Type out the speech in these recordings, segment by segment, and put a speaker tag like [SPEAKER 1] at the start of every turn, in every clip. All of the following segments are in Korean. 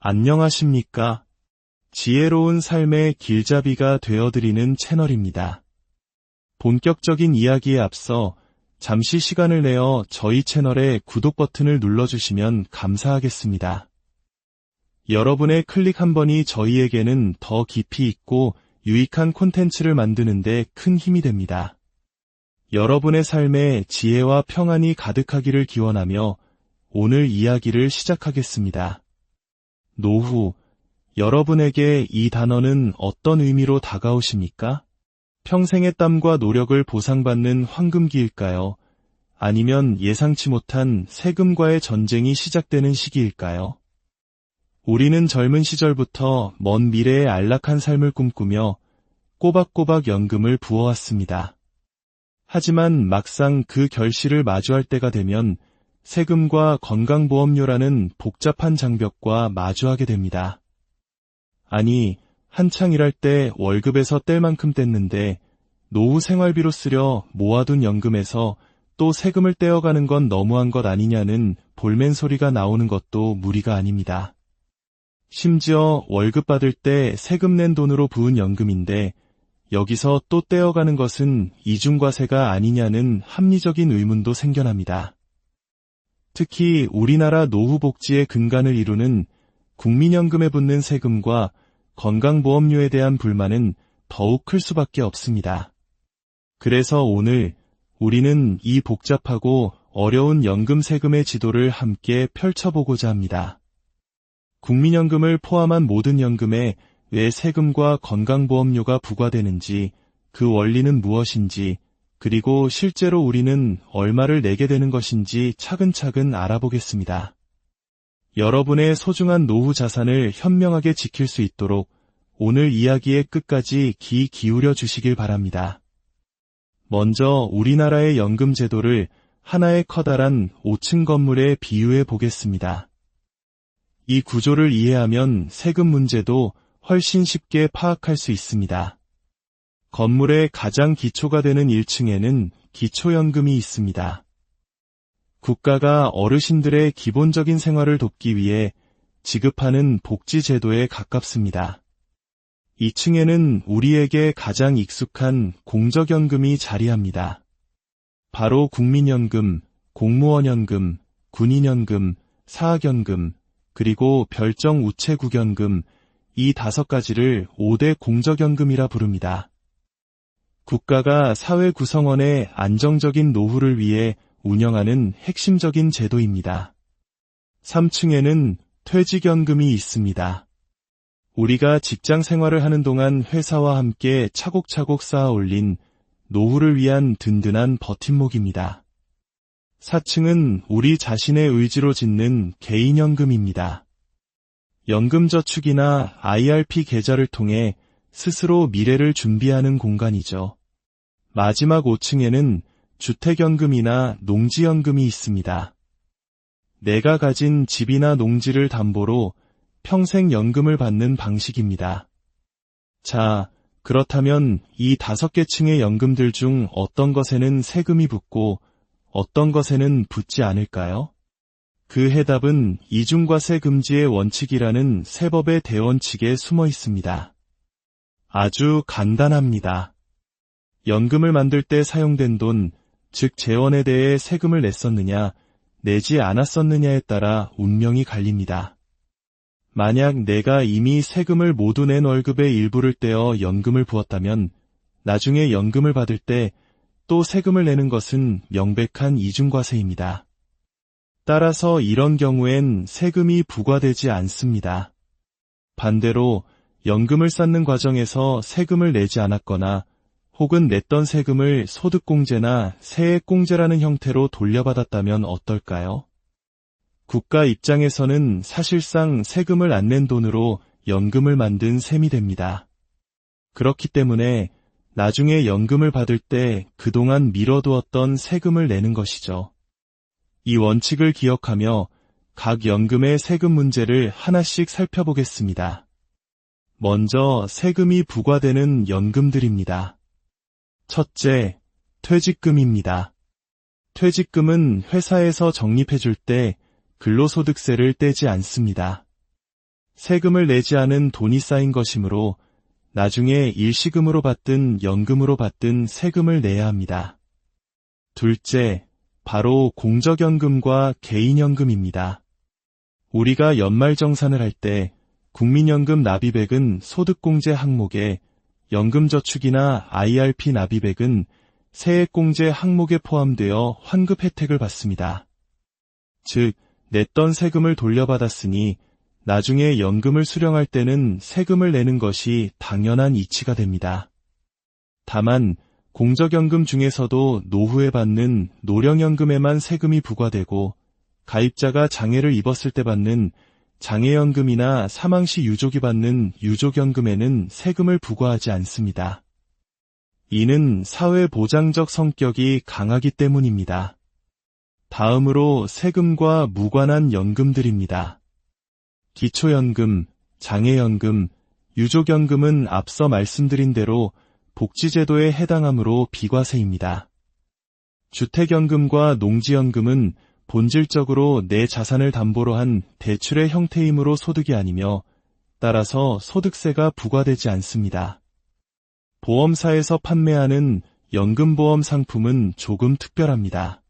[SPEAKER 1] 안녕하십니까? 지혜로운 삶의 길잡이가 되어드리는 채널입니다. 본격적인 이야기에 앞서 잠시 시간을 내어 저희 채널의 구독 버튼을 눌러주시면 감사하겠습니다. 여러분의 클릭 한 번이 저희에게는 더 깊이 있고 유익한 콘텐츠를 만드는 데 큰 힘이 됩니다. 여러분의 삶에 지혜와 평안이 가득하기를 기원하며 오늘 이야기를 시작하겠습니다. 노후, 여러분에게 이 단어는 어떤 의미로 다가오십니까? 평생의 땀과 노력을 보상받는 황금기일까요? 아니면 예상치 못한 세금과의 전쟁이 시작되는 시기일까요? 우리는 젊은 시절부터 먼 미래의 안락한 삶을 꿈꾸며 꼬박꼬박 연금을 부어왔습니다. 하지만 막상 그 결실을 마주할 때가 되면 세금과 건강보험료라는 복잡한 장벽과 마주하게 됩니다. 아니, 한창 일할 때 월급에서 뗄 만큼 뗐는데 노후 생활비로 쓰려 모아둔 연금에서 또 세금을 떼어가는 건 너무한 것 아니냐는 볼멘 소리가 나오는 것도 무리가 아닙니다. 심지어 월급 받을 때 세금 낸 돈으로 부은 연금인데 여기서 또 떼어가는 것은 이중과세가 아니냐는 합리적인 의문도 생겨납니다. 특히 우리나라 노후복지의 근간을 이루는 국민연금에 붙는 세금과 건강보험료에 대한 불만은 더욱 클 수밖에 없습니다. 그래서 오늘 우리는 이 복잡하고 어려운 연금 세금의 지도를 함께 펼쳐보고자 합니다. 국민연금을 포함한 모든 연금에 왜 세금과 건강보험료가 부과되는지, 그 원리는 무엇인지, 그리고 실제로 우리는 얼마를 내게 되는 것인지 차근차근 알아보겠습니다. 여러분의 소중한 노후 자산을 현명하게 지킬 수 있도록 오늘 이야기의 끝까지 귀 기울여 주시길 바랍니다. 먼저 우리나라의 연금 제도를 하나의 커다란 5층 건물에 비유해 보겠습니다. 이 구조를 이해하면 세금 문제도 훨씬 쉽게 파악할 수 있습니다. 건물의 가장 기초가 되는 1층에는 기초연금이 있습니다. 국가가 어르신들의 기본적인 생활을 돕기 위해 지급하는 복지제도에 가깝습니다. 2층에는 우리에게 가장 익숙한 공적연금이 자리합니다. 바로 국민연금, 공무원연금, 군인연금, 사학연금, 그리고 별정우체국연금, 이 5가지를 5대 공적연금이라 부릅니다. 국가가 사회 구성원의 안정적인 노후를 위해 운영하는 핵심적인 제도입니다. 3층에는 퇴직연금이 있습니다. 우리가 직장 생활을 하는 동안 회사와 함께 차곡차곡 쌓아 올린 노후를 위한 든든한 버팀목입니다. 4층은 우리 자신의 의지로 짓는 개인연금입니다. 연금저축이나 IRP 계좌를 통해 스스로 미래를 준비하는 공간이죠. 마지막 5층에는 주택연금이나 농지연금이 있습니다. 내가 가진 집이나 농지를 담보로 평생 연금을 받는 방식입니다. 자, 그렇다면 이 5개 층의 연금들 중 어떤 것에는 세금이 붙고 어떤 것에는 붙지 않을까요? 그 해답은 이중과세 금지의 원칙이라는 세법의 대원칙에 숨어 있습니다. 아주 간단합니다. 연금을 만들 때 사용된 돈, 즉 재원에 대해 세금을 냈었느냐, 내지 않았었느냐에 따라 운명이 갈립니다. 만약 내가 이미 세금을 모두 낸 월급의 일부를 떼어 연금을 부었다면 나중에 연금을 받을 때 또 세금을 내는 것은 명백한 이중과세입니다. 따라서 이런 경우엔 세금이 부과되지 않습니다. 반대로 연금을 쌓는 과정에서 세금을 내지 않았거나 혹은 냈던 세금을 소득공제나 세액공제라는 형태로 돌려받았다면 어떨까요? 국가 입장에서는 사실상 세금을 안 낸 돈으로 연금을 만든 셈이 됩니다. 그렇기 때문에 나중에 연금을 받을 때 그동안 미뤄두었던 세금을 내는 것이죠. 이 원칙을 기억하며 각 연금의 세금 문제를 하나씩 살펴보겠습니다. 먼저 세금이 부과되는 연금들입니다. 첫째, 퇴직금입니다. 퇴직금은 회사에서 적립해줄 때 근로소득세를 떼지 않습니다. 세금을 내지 않은 돈이 쌓인 것이므로 나중에 일시금으로 받든 연금으로 받든 세금을 내야 합니다. 둘째, 바로 공적연금과 개인연금입니다. 우리가 연말정산을 할 때 국민연금 납입액은 소득공제 항목에, 연금저축이나 IRP 납입액은 세액공제 항목에 포함되어 환급 혜택을 받습니다. 즉, 냈던 세금을 돌려받았으니 나중에 연금을 수령할 때는 세금을 내는 것이 당연한 이치가 됩니다. 다만 공적연금 중에서도 노후에 받는 노령연금에만 세금이 부과되고, 가입자가 장애를 입었을 때 받는 장애연금이나 사망시 유족이 받는 유족연금에는 세금을 부과하지 않습니다. 이는 사회보장적 성격이 강하기 때문입니다. 다음으로 세금과 무관한 연금들입니다. 기초연금, 장애연금, 유족연금은 앞서 말씀드린 대로 복지제도에 해당하므로 비과세입니다. 주택연금과 농지연금은 본질적으로 내 자산을 담보로 한 대출의 형태이므로 소득이 아니며 따라서 소득세가 부과되지 않습니다. 보험사에서 판매하는 연금보험 상품은 조금 특별합니다.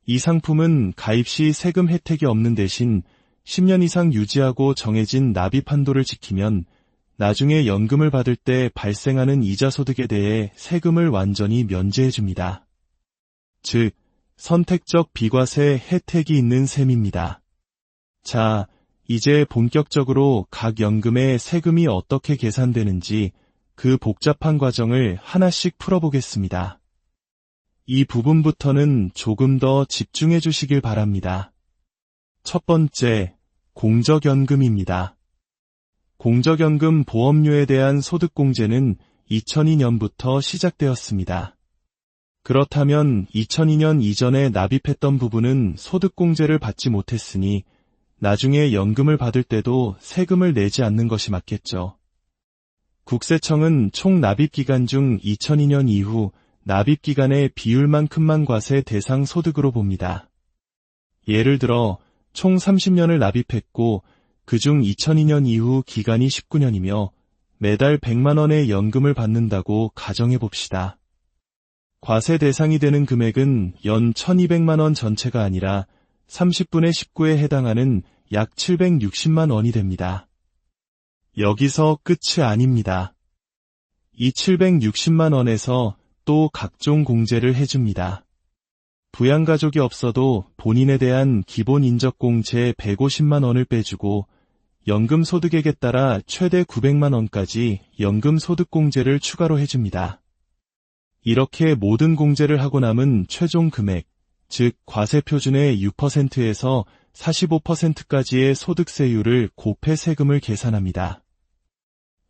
[SPEAKER 1] 이 상품은 가입 시 세금 혜택이 없는 대신 10년 이상 유지하고 정해진 납입 한도를 지키면 나중에 연금을 받을 때 발생하는 이자 소득에 대해 세금을 완전히 면제해줍니다. 즉, 선택적 비과세 혜택이 있는 셈입니다. 자, 이제 본격적으로 각 연금의 세금이 어떻게 계산되는지 그 복잡한 과정을 하나씩 풀어보겠습니다. 이 부분부터는 조금 더 집중해 주시길 바랍니다. 첫 번째, 공적연금입니다. 공적연금 보험료에 대한 소득공제는 2002년부터 시작되었습니다. 그렇다면 2002년 이전에 납입했던 부분은 소득공제를 받지 못했으니 나중에 연금을 받을 때도 세금을 내지 않는 것이 맞겠죠. 국세청은 총 납입기간 중 2002년 이후 납입기간의 비율만큼만 과세 대상 소득으로 봅니다. 예를 들어 총 30년을 납입했고 그중 2002년 이후 기간이 19년이며 매달 100만 원의 연금을 받는다고 가정해 봅시다. 과세 대상이 되는 금액은 연 1200만 원 전체가 아니라 30분의 19에 해당하는 약 760만 원이 됩니다. 여기서 끝이 아닙니다. 이 760만 원에서 또 각종 공제를 해줍니다. 부양가족이 없어도 본인에 대한 기본 인적공제 150만 원을 빼주고 연금 소득액에 따라 최대 900만 원까지 연금 소득공제를 추가로 해줍니다. 이렇게 모든 공제를 하고 남은 최종 금액, 즉 과세표준의 6%에서 45%까지의 소득세율을 곱해 세금을 계산합니다.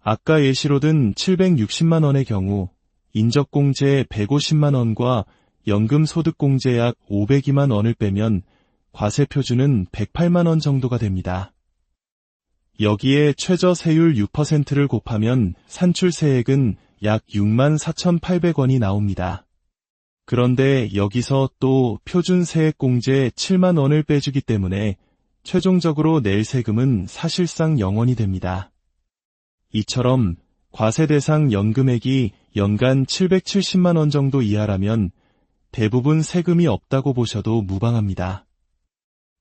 [SPEAKER 1] 아까 예시로 든 760만 원의 경우 인적공제 150만 원과 연금 소득공제 약 502만 원을 빼면 과세표준은 108만 원 정도가 됩니다. 여기에 최저세율 6%를 곱하면 산출세액은 약 6만 4,800원이 나옵니다. 그런데 여기서 또 표준세액공제 7만 원을 빼주기 때문에 최종적으로 낼 세금은 사실상 0원이 됩니다. 이처럼 과세 대상 연금액이 연간 770만 원 정도 이하라면 대부분 세금이 없다고 보셔도 무방합니다.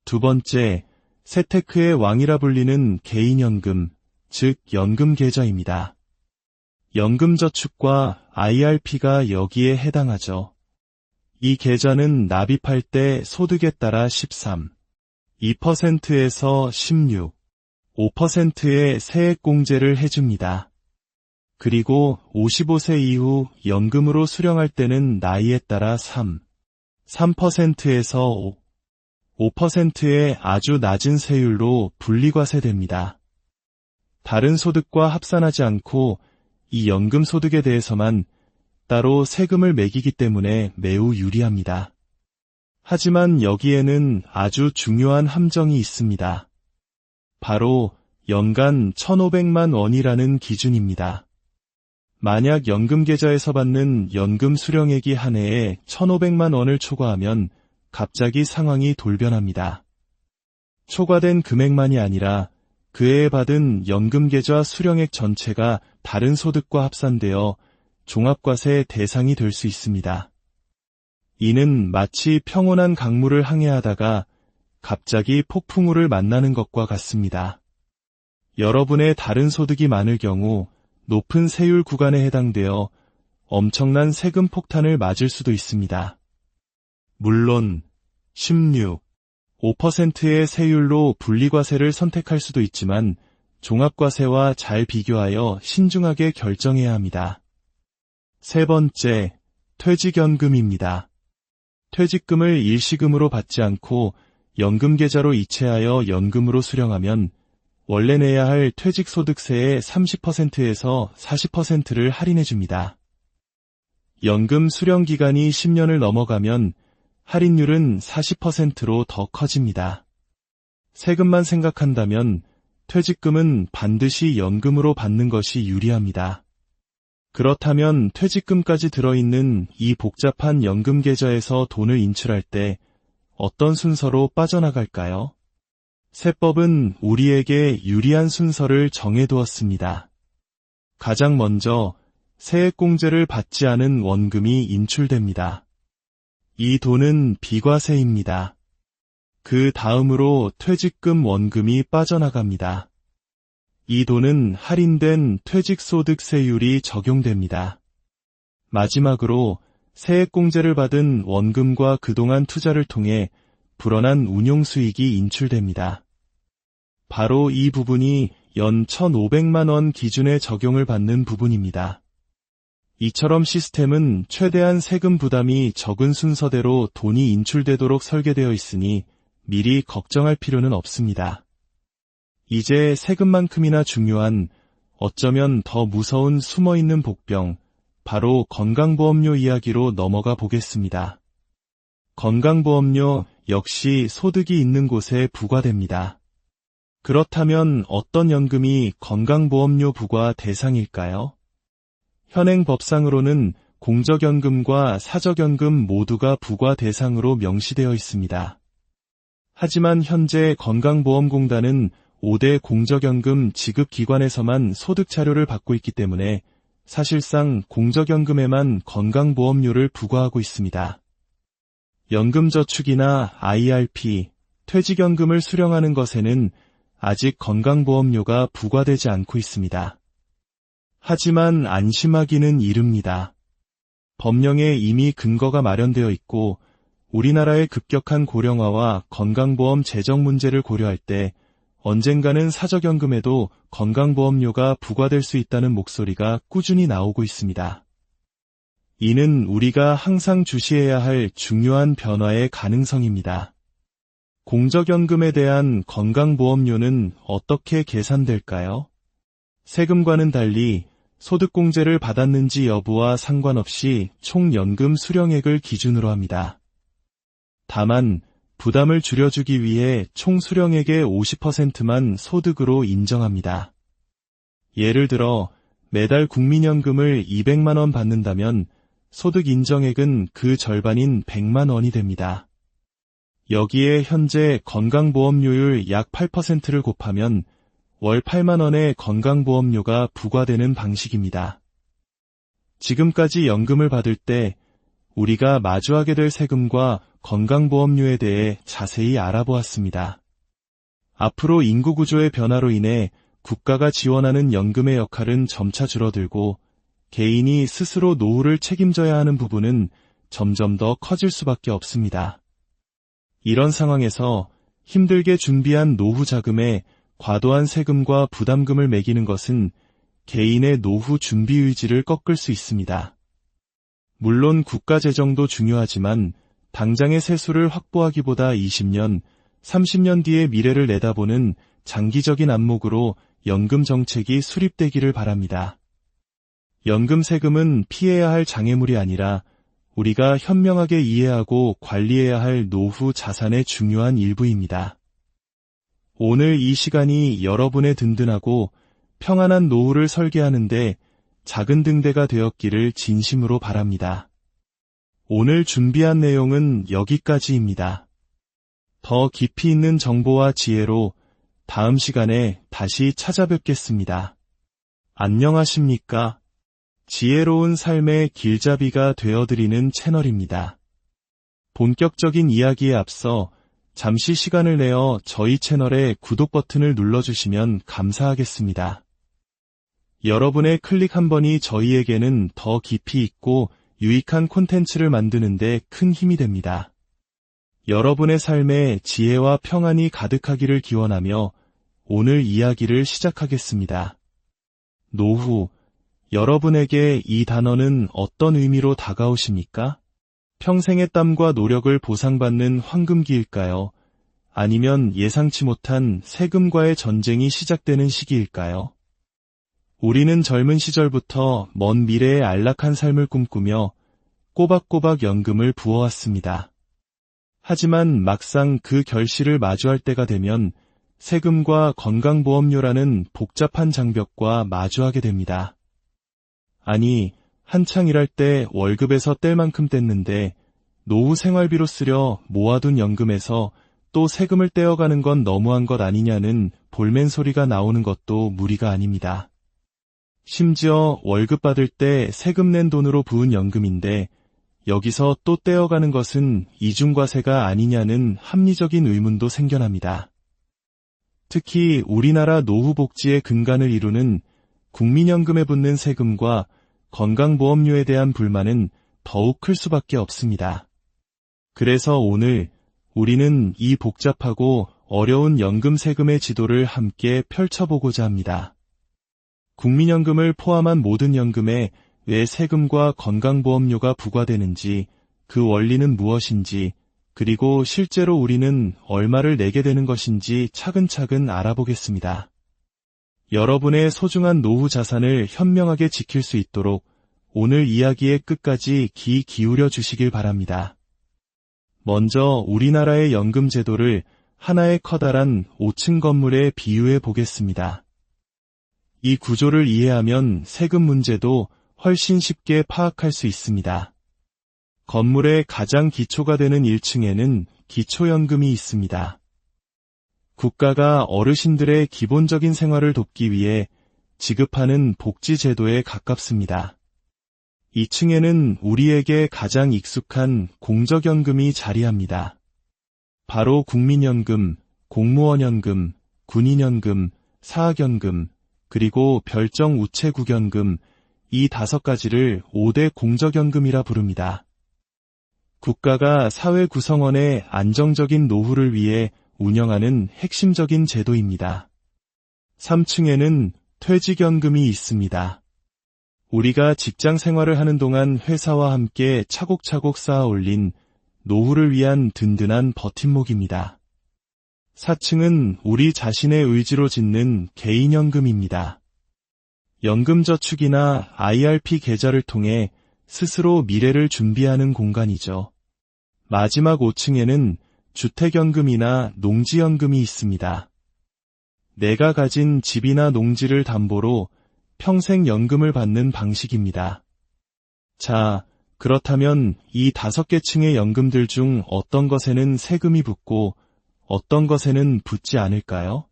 [SPEAKER 1] 두 번째, 세테크의 왕이라 불리는 개인연금, 즉 연금계좌입니다. 연금저축과 IRP가 여기에 해당하죠. 이 계좌는 납입할 때 소득에 따라 13, 2%에서 16, 5%의 세액공제를 해줍니다. 그리고 55세 이후 연금으로 수령할 때는 나이에 따라 3%에서 5%의 아주 낮은 세율로 분리과세됩니다. 다른 소득과 합산하지 않고 이 연금 소득에 대해서만 따로 세금을 매기기 때문에 매우 유리합니다. 하지만 여기에는 아주 중요한 함정이 있습니다. 바로 연간 1,500만 원이라는 기준입니다. 만약 연금계좌에서 받는 연금 수령액이 한 해에 1,500만 원을 초과하면 갑자기 상황이 돌변합니다. 초과된 금액만이 아니라 그해 받은 연금계좌 수령액 전체가 다른 소득과 합산되어 종합과세 대상이 될 수 있습니다. 이는 마치 평온한 강물을 항해하다가 갑자기 폭풍우를 만나는 것과 같습니다. 여러분의 다른 소득이 많을 경우 높은 세율 구간에 해당되어 엄청난 세금 폭탄을 맞을 수도 있습니다. 물론 16.5%의 세율로 분리과세를 선택할 수도 있지만 종합과세와 잘 비교하여 신중하게 결정해야 합니다. 세 번째, 퇴직연금입니다. 퇴직금을 일시금으로 받지 않고 연금계좌로 이체하여 연금으로 수령하면 원래 내야 할 퇴직소득세의 30%에서 40%를 할인해줍니다. 연금 수령 기간이 10년을 넘어가면 할인율은 40%로 더 커집니다. 세금만 생각한다면 퇴직금은 반드시 연금으로 받는 것이 유리합니다. 그렇다면 퇴직금까지 들어있는 이 복잡한 연금계좌에서 돈을 인출할 때 어떤 순서로 빠져나갈까요? 세법은 우리에게 유리한 순서를 정해두었습니다. 가장 먼저 세액공제를 받지 않은 원금이 인출됩니다. 이 돈은 비과세입니다. 그 다음으로 퇴직금 원금이 빠져나갑니다. 이 돈은 할인된 퇴직소득세율이 적용됩니다. 마지막으로 세액공제를 받은 원금과 그동안 투자를 통해 불어난 운용수익이 인출됩니다. 바로 이 부분이 연 1,500만 원 기준에 적용을 받는 부분입니다. 이처럼 시스템은 최대한 세금 부담이 적은 순서대로 돈이 인출되도록 설계되어 있으니 미리 걱정할 필요는 없습니다. 이제 세금만큼이나 중요한, 어쩌면 더 무서운 숨어있는 복병, 바로 건강보험료 이야기로 넘어가 보겠습니다. 건강보험료 역시 소득이 있는 곳에 부과됩니다. 그렇다면 어떤 연금이 건강보험료 부과 대상일까요? 현행 법상으로는 공적연금과 사적연금 모두가 부과 대상으로 명시되어 있습니다. 하지만 현재 건강보험공단은 5대 공적연금 지급기관에서만 소득자료를 받고 있기 때문에 사실상 공적연금에만 건강보험료를 부과하고 있습니다. 연금저축이나 IRP, 퇴직연금을 수령하는 것에는 아직 건강보험료가 부과되지 않고 있습니다. 하지만 안심하기는 이릅니다. 법령에 이미 근거가 마련되어 있고 우리나라의 급격한 고령화와 건강보험 재정 문제를 고려할 때 언젠가는 사적연금에도 건강보험료가 부과될 수 있다는 목소리가 꾸준히 나오고 있습니다. 이는 우리가 항상 주시해야 할 중요한 변화의 가능성입니다. 공적연금에 대한 건강보험료는 어떻게 계산될까요? 세금과는 달리 소득공제를 받았는지 여부와 상관없이 총 연금 수령액을 기준으로 합니다. 다만 부담을 줄여주기 위해 총 수령액의 50%만 소득으로 인정합니다. 예를 들어 매달 국민연금을 200만 원 받는다면 소득 인정액은 그 절반인 100만 원이 됩니다. 여기에 현재 건강보험료율 약 8%를 곱하면 월 8만 원의 건강보험료가 부과되는 방식입니다. 지금까지 연금을 받을 때 우리가 마주하게 될 세금과 건강보험료에 대해 자세히 알아보았습니다. 앞으로 인구구조의 변화로 인해 국가가 지원하는 연금의 역할은 점차 줄어들고 개인이 스스로 노후를 책임져야 하는 부분은 점점 더 커질 수밖에 없습니다. 이런 상황에서 힘들게 준비한 노후 자금에 과도한 세금과 부담금을 매기는 것은 개인의 노후 준비 의지를 꺾을 수 있습니다. 물론 국가 재정도 중요하지만 당장의 세수를 확보하기보다 20년, 30년 뒤의 미래를 내다보는 장기적인 안목으로 연금 정책이 수립되기를 바랍니다. 연금 세금은 피해야 할 장애물이 아니라 우리가 현명하게 이해하고 관리해야 할 노후 자산의 중요한 일부입니다. 오늘 이 시간이 여러분의 든든하고 평안한 노후를 설계하는데 작은 등대가 되었기를 진심으로 바랍니다. 오늘 준비한 내용은 여기까지입니다. 더 깊이 있는 정보와 지혜로 다음 시간에 다시 찾아뵙겠습니다. 안녕하십니까? 지혜로운 삶의 길잡이가 되어드리는 채널입니다. 본격적인 이야기에 앞서 잠시 시간을 내어 저희 채널의 구독 버튼을 눌러주시면 감사하겠습니다. 여러분의 클릭 한 번이 저희에게는 더 깊이 있고 유익한 콘텐츠를 만드는 데 큰 힘이 됩니다. 여러분의 삶에 지혜와 평안이 가득하기를 기원하며 오늘 이야기를 시작하겠습니다. 노후, 여러분에게 이 단어는 어떤 의미로 다가오십니까? 평생의 땀과 노력을 보상받는 황금기일까요? 아니면 예상치 못한 세금과의 전쟁이 시작되는 시기일까요? 우리는 젊은 시절부터 먼 미래의 안락한 삶을 꿈꾸며 꼬박꼬박 연금을 부어왔습니다. 하지만 막상 그 결실을 마주할 때가 되면 세금과 건강보험료라는 복잡한 장벽과 마주하게 됩니다. 아니, 한창 일할 때 월급에서 뗄 만큼 뗐는데 노후 생활비로 쓰려 모아둔 연금에서 또 세금을 떼어가는 건 너무한 것 아니냐는 볼멘 소리가 나오는 것도 무리가 아닙니다. 심지어 월급 받을 때 세금 낸 돈으로 부은 연금인데 여기서 또 떼어가는 것은 이중과세가 아니냐는 합리적인 의문도 생겨납니다. 특히 우리나라 노후 복지의 근간을 이루는 국민연금에 붙는 세금과 건강보험료에 대한 불만은 더욱 클 수밖에 없습니다. 그래서 오늘 우리는 이 복잡하고 어려운 연금 세금의 지도를 함께 펼쳐보고자 합니다. 국민연금을 포함한 모든 연금에 왜 세금과 건강보험료가 부과되는지, 그 원리는 무엇인지, 그리고 실제로 우리는 얼마를 내게 되는 것인지 차근차근 알아보겠습니다. 여러분의 소중한 노후 자산을 현명하게 지킬 수 있도록 오늘 이야기의 끝까지 귀 기울여 주시길 바랍니다. 먼저 우리나라의 연금 제도를 하나의 커다란 5층 건물에 비유해 보겠습니다. 이 구조를 이해하면 세금 문제도 훨씬 쉽게 파악할 수 있습니다. 건물의 가장 기초가 되는 1층에는 기초연금이 있습니다. 국가가 어르신들의 기본적인 생활을 돕기 위해 지급하는 복지제도에 가깝습니다. 2층에는 우리에게 가장 익숙한 공적연금이 자리합니다. 바로 국민연금, 공무원연금, 군인연금, 사학연금, 그리고 별정우체국연금, 이 5가지를 5대 공적연금이라 부릅니다. 국가가 사회 구성원의 안정적인 노후를 위해 운영하는 핵심적인 제도입니다. 3층에는 퇴직연금이 있습니다. 우리가 직장 생활을 하는 동안 회사와 함께 차곡차곡 쌓아 올린 노후를 위한 든든한 버팀목입니다. 4층은 우리 자신의 의지로 짓는 개인연금입니다. 연금저축이나 IRP 계좌를 통해 스스로 미래를 준비하는 공간이죠. 마지막 5층에는 주택연금이나 농지연금이 있습니다. 내가 가진 집이나 농지를 담보로 평생 연금을 받는 방식입니다. 자, 그렇다면 이 5개 층의 연금들 중 어떤 것에는 세금이 붙고 어떤 것에는 붙지 않을까요?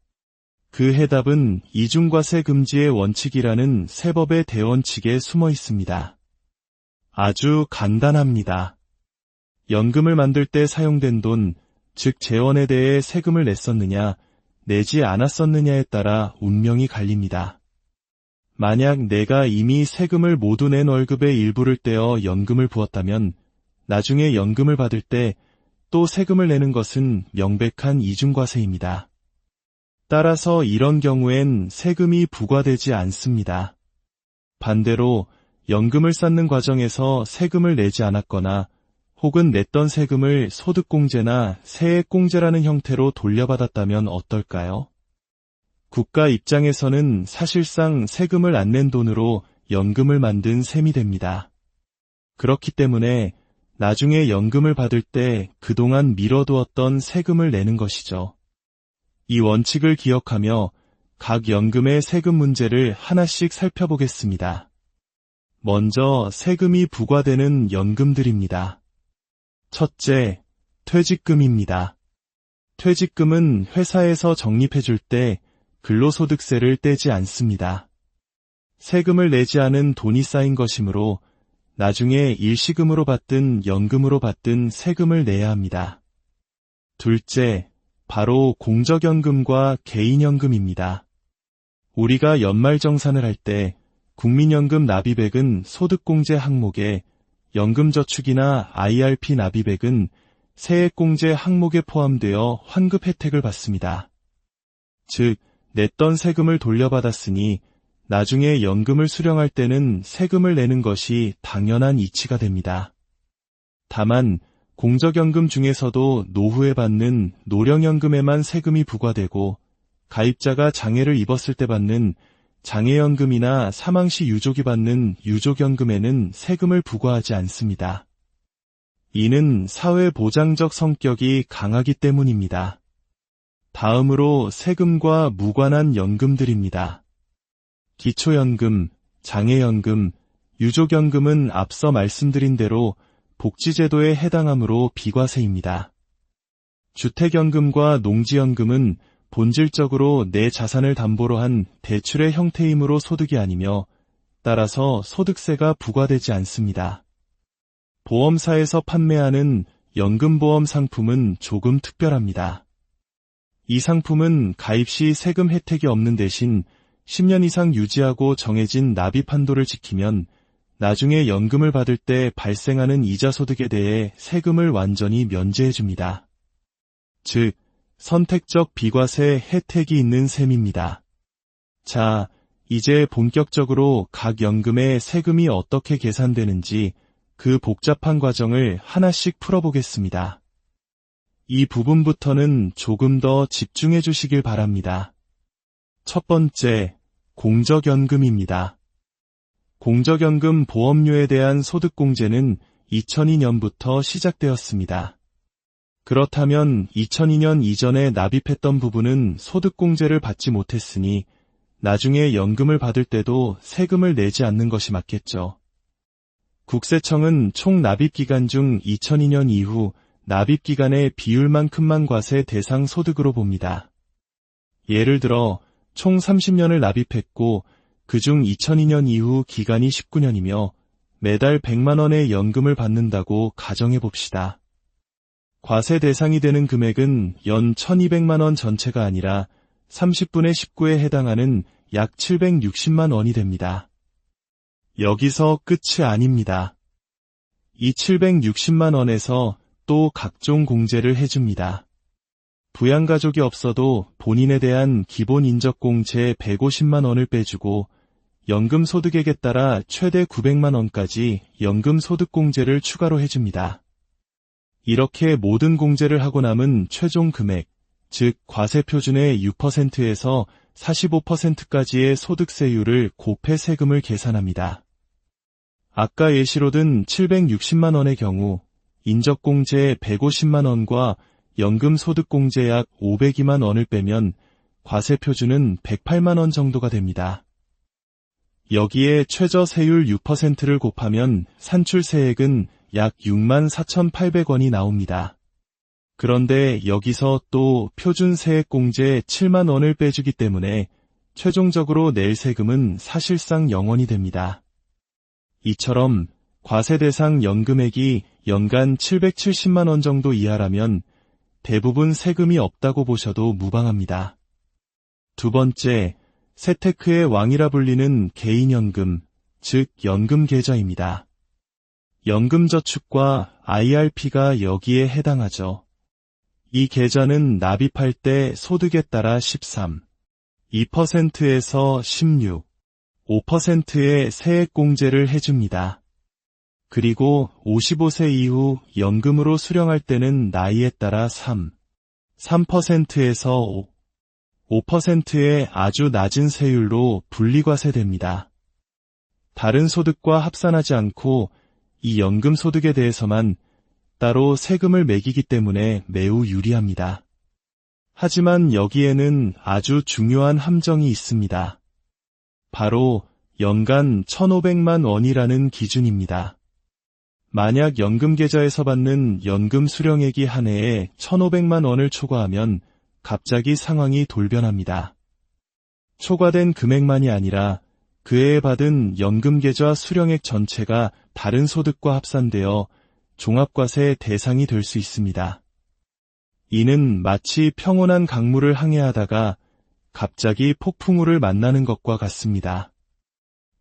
[SPEAKER 1] 그 해답은 이중과세 금지의 원칙이라는 세법의 대원칙에 숨어 있습니다. 아주 간단합니다. 연금을 만들 때 사용된 돈, 즉 재원에 대해 세금을 냈었느냐, 내지 않았었느냐에 따라 운명이 갈립니다. 만약 내가 이미 세금을 모두 낸 월급의 일부를 떼어 연금을 부었다면 나중에 연금을 받을 때 또 세금을 내는 것은 명백한 이중과세입니다. 따라서 이런 경우엔 세금이 부과되지 않습니다. 반대로 연금을 쌓는 과정에서 세금을 내지 않았거나 혹은 냈던 세금을 소득공제나 세액공제라는 형태로 돌려받았다면 어떨까요? 국가 입장에서는 사실상 세금을 안 낸 돈으로 연금을 만든 셈이 됩니다. 그렇기 때문에 나중에 연금을 받을 때 그동안 미뤄두었던 세금을 내는 것이죠. 이 원칙을 기억하며 각 연금의 세금 문제를 하나씩 살펴보겠습니다. 먼저 세금이 부과되는 연금들입니다. 첫째, 퇴직금입니다. 퇴직금은 회사에서 적립해줄 때 근로소득세를 떼지 않습니다. 세금을 내지 않은 돈이 쌓인 것이므로 나중에 일시금으로 받든 연금으로 받든 세금을 내야 합니다. 둘째, 바로 공적연금과 개인연금입니다. 우리가 연말정산을 할 때 국민연금 납입액은 소득공제 항목에, 연금저축이나 IRP 납입액은 세액공제 항목에 포함되어 환급 혜택을 받습니다. 즉, 냈던 세금을 돌려받았으니 나중에 연금을 수령할 때는 세금을 내는 것이 당연한 이치가 됩니다. 다만 공적연금 중에서도 노후에 받는 노령연금에만 세금이 부과되고, 가입자가 장애를 입었을 때 받는 장애연금이나 사망시 유족이 받는 유족연금에는 세금을 부과하지 않습니다. 이는 사회보장적 성격이 강하기 때문입니다. 다음으로 세금과 무관한 연금들입니다. 기초연금, 장애연금, 유족연금은 앞서 말씀드린 대로 복지제도에 해당하므로 비과세입니다. 주택연금과 농지연금은 본질적으로 내 자산을 담보로 한 대출의 형태이므로 소득이 아니며 따라서 소득세가 부과되지 않습니다. 보험사에서 판매하는 연금보험 상품은 조금 특별합니다. 이 상품은 가입 시 세금 혜택이 없는 대신 10년 이상 유지하고 정해진 납입 한도를 지키면 나중에 연금을 받을 때 발생하는 이자 소득에 대해 세금을 완전히 면제해줍니다. 즉, 선택적 비과세 혜택이 있는 셈입니다. 자, 이제 본격적으로 각 연금의 세금이 어떻게 계산되는지 그 복잡한 과정을 하나씩 풀어보겠습니다. 이 부분부터는 조금 더 집중해 주시길 바랍니다. 첫 번째, 공적연금입니다. 공적연금 보험료에 대한 소득공제는 2002년부터 시작되었습니다. 그렇다면 2002년 이전에 납입했던 부분은 소득공제를 받지 못했으니 나중에 연금을 받을 때도 세금을 내지 않는 것이 맞겠죠. 국세청은 총 납입기간 중 2002년 이후 납입기간의 비율만큼만 과세 대상 소득으로 봅니다. 예를 들어 총 30년을 납입했고 그중 2002년 이후 기간이 19년이며 매달 100만 원의 연금을 받는다고 가정해 봅시다. 과세 대상이 되는 금액은 연 1200만 원 전체가 아니라 30분의 19에 해당하는 약 760만 원이 됩니다. 여기서 끝이 아닙니다. 이 760만 원에서 또 각종 공제를 해줍니다. 부양가족이 없어도 본인에 대한 기본 인적공제 150만 원을 빼주고 연금소득액에 따라 최대 900만 원까지 연금소득공제를 추가로 해줍니다. 이렇게 모든 공제를 하고 남은 최종 금액, 즉 과세표준의 6%에서 45%까지의 소득세율을 곱해 세금을 계산합니다. 아까 예시로 든 760만 원의 경우 인적공제 150만 원과 연금소득공제 약 502만 원을 빼면 과세표준은 108만 원 정도가 됩니다. 여기에 최저세율 6%를 곱하면 산출세액은 약 64,800원이 나옵니다. 그런데 여기서 또 표준세액공제 7만 원을 빼주기 때문에 최종적으로 낼 세금은 사실상 0원이 됩니다. 이처럼 과세 대상 연금액이 연간 770만 원 정도 이하라면 대부분 세금이 없다고 보셔도 무방합니다. 두 번째, 세테크의 왕이라 불리는 개인연금, 즉 연금계좌입니다. 연금저축과 IRP가 여기에 해당하죠. 이 계좌는 납입할 때 소득에 따라 13, 2%에서 16, 5%의 세액공제를 해줍니다. 그리고 55세 이후 연금으로 수령할 때는 나이에 따라 3%에서 5%의 아주 낮은 세율로 분리과세됩니다. 다른 소득과 합산하지 않고 이 연금소득에 대해서만 따로 세금을 매기기 때문에 매우 유리합니다. 하지만 여기에는 아주 중요한 함정이 있습니다. 바로 연간 1,500만 원이라는 기준입니다. 만약 연금계좌에서 받는 연금 수령액이 한 해에 1,500만 원을 초과하면 갑자기 상황이 돌변합니다. 초과된 금액만이 아니라 그 해에 받은 연금계좌 수령액 전체가 다른 소득과 합산되어 종합과세 대상이 될 수 있습니다. 이는 마치 평온한 강물을 항해하다가 갑자기 폭풍우를 만나는 것과 같습니다.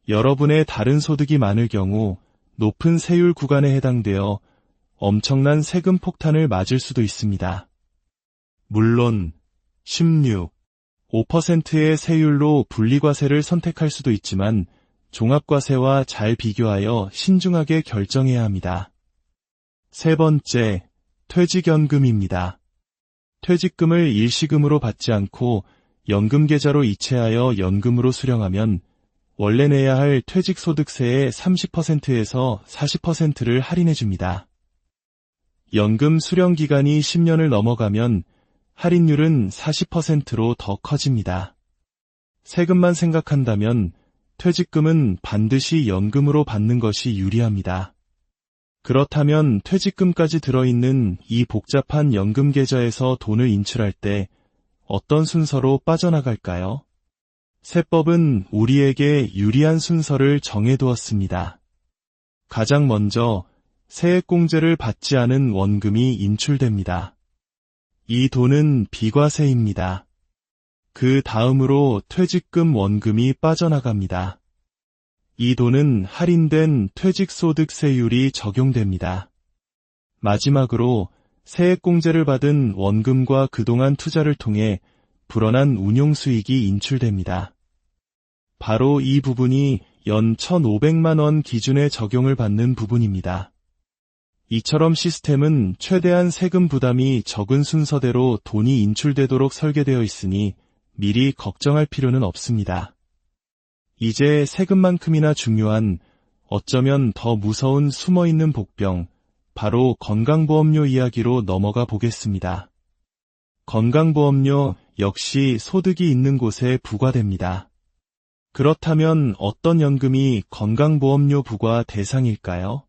[SPEAKER 1] 여러분의 다른 소득이 많을 경우 높은 세율 구간에 해당되어 엄청난 세금 폭탄을 맞을 수도 있습니다. 물론 16, 5%의 세율로 분리과세를 선택할 수도 있지만 종합과세와 잘 비교하여 신중하게 결정해야 합니다. 세 번째, 퇴직연금입니다. 퇴직금을 일시금으로 받지 않고 연금계좌로 이체하여 연금으로 수령하면 원래 내야 할 퇴직소득세의 30%에서 40%를 할인해줍니다. 연금 수령기간이 10년을 넘어가면 할인율은 40%로 더 커집니다. 세금만 생각한다면 퇴직금은 반드시 연금으로 받는 것이 유리합니다. 그렇다면 퇴직금까지 들어있는 이 복잡한 연금계좌에서 돈을 인출할 때 어떤 순서로 빠져나갈까요? 세법은 우리에게 유리한 순서를 정해두었습니다. 가장 먼저 세액공제를 받지 않은 원금이 인출됩니다. 이 돈은 비과세입니다. 그 다음으로 퇴직금 원금이 빠져나갑니다. 이 돈은 할인된 퇴직소득세율이 적용됩니다. 마지막으로 세액공제를 받은 원금과 그동안 투자를 통해 불어난 운용수익이 인출됩니다. 바로 이 부분이 연 1,500만 원 기준에 적용을 받는 부분입니다. 이처럼 시스템은 최대한 세금 부담이 적은 순서대로 돈이 인출되도록 설계되어 있으니 미리 걱정할 필요는 없습니다. 이제 세금만큼이나 중요한, 어쩌면 더 무서운 숨어있는 복병, 바로 건강보험료 이야기로 넘어가 보겠습니다. 건강보험료 역시 소득이 있는 곳에 부과됩니다. 그렇다면 어떤 연금이 건강보험료 부과 대상일까요?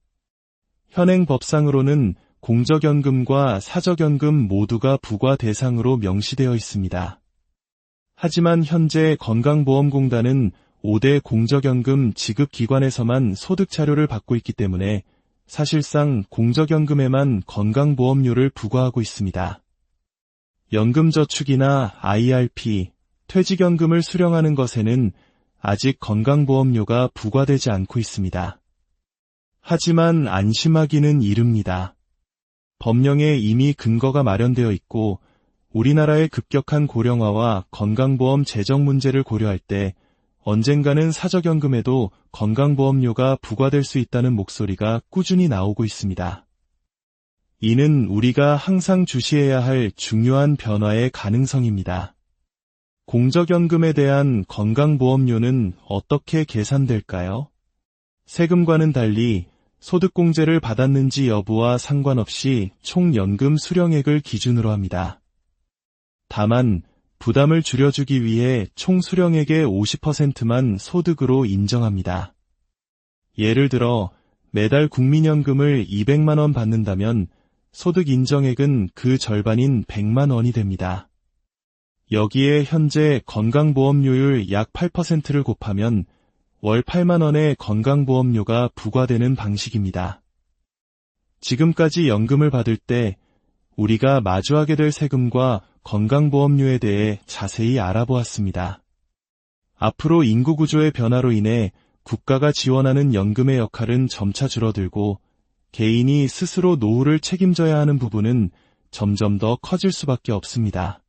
[SPEAKER 1] 현행 법상으로는 공적연금과 사적연금 모두가 부과 대상으로 명시되어 있습니다. 하지만 현재 건강보험공단은 5대 공적연금 지급기관에서만 소득자료를 받고 있기 때문에 사실상 공적연금에만 건강보험료를 부과하고 있습니다. 연금저축이나 IRP, 퇴직연금을 수령하는 것에는 아직 건강보험료가 부과되지 않고 있습니다. 하지만 안심하기는 이릅니다. 법령에 이미 근거가 마련되어 있고 우리나라의 급격한 고령화와 건강보험 재정 문제를 고려할 때 언젠가는 사적연금에도 건강보험료가 부과될 수 있다는 목소리가 꾸준히 나오고 있습니다. 이는 우리가 항상 주시해야 할 중요한 변화의 가능성입니다. 공적연금에 대한 건강보험료는 어떻게 계산될까요? 세금과는 달리 소득공제를 받았는지 여부와 상관없이 총 연금 수령액을 기준으로 합니다. 다만 부담을 줄여주기 위해 총 수령액의 50%만 소득으로 인정합니다. 예를 들어 매달 국민연금을 200만 원 받는다면 소득 인정액은 그 절반인 100만 원이 됩니다. 여기에 현재 건강보험료율 약 8%를 곱하면 월 8만 원의 건강보험료가 부과되는 방식입니다. 지금까지 연금을 받을 때 우리가 마주하게 될 세금과 건강보험료에 대해 자세히 알아보았습니다. 앞으로 인구구조의 변화로 인해 국가가 지원하는 연금의 역할은 점차 줄어들고 개인이 스스로 노후를 책임져야 하는 부분은 점점 더 커질 수밖에 없습니다.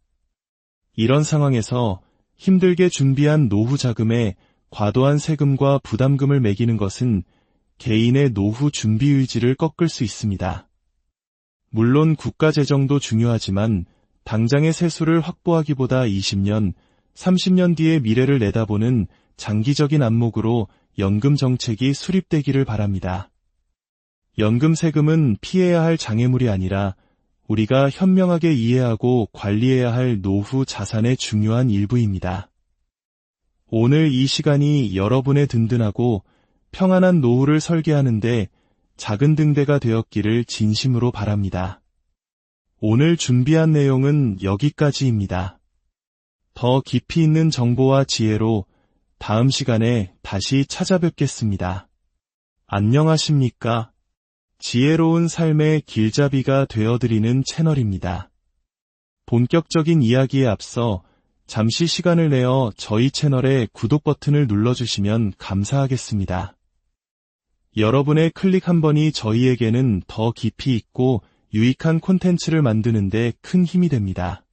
[SPEAKER 1] 이런 상황에서 힘들게 준비한 노후 자금에 과도한 세금과 부담금을 매기는 것은 개인의 노후 준비 의지를 꺾을 수 있습니다. 물론 국가 재정도 중요하지만 당장의 세수를 확보하기보다 20년, 30년 뒤의 미래를 내다보는 장기적인 안목으로 연금 정책이 수립되기를 바랍니다. 연금 세금은 피해야 할 장애물이 아니라 우리가 현명하게 이해하고 관리해야 할 노후 자산의 중요한 일부입니다. 오늘 이 시간이 여러분의 든든하고 평안한 노후를 설계하는데 작은 등대가 되었기를 진심으로 바랍니다. 오늘 준비한 내용은 여기까지입니다. 더 깊이 있는 정보와 지혜로 다음 시간에 다시 찾아뵙겠습니다. 안녕하십니까? 지혜로운 삶의 길잡이가 되어드리는 채널입니다. 본격적인 이야기에 앞서 잠시 시간을 내어 저희 채널의 구독 버튼을 눌러주시면 감사하겠습니다. 여러분의 클릭 한 번이 저희에게는 더 깊이 있고 유익한 콘텐츠를 만드는 데 큰 힘이 됩니다.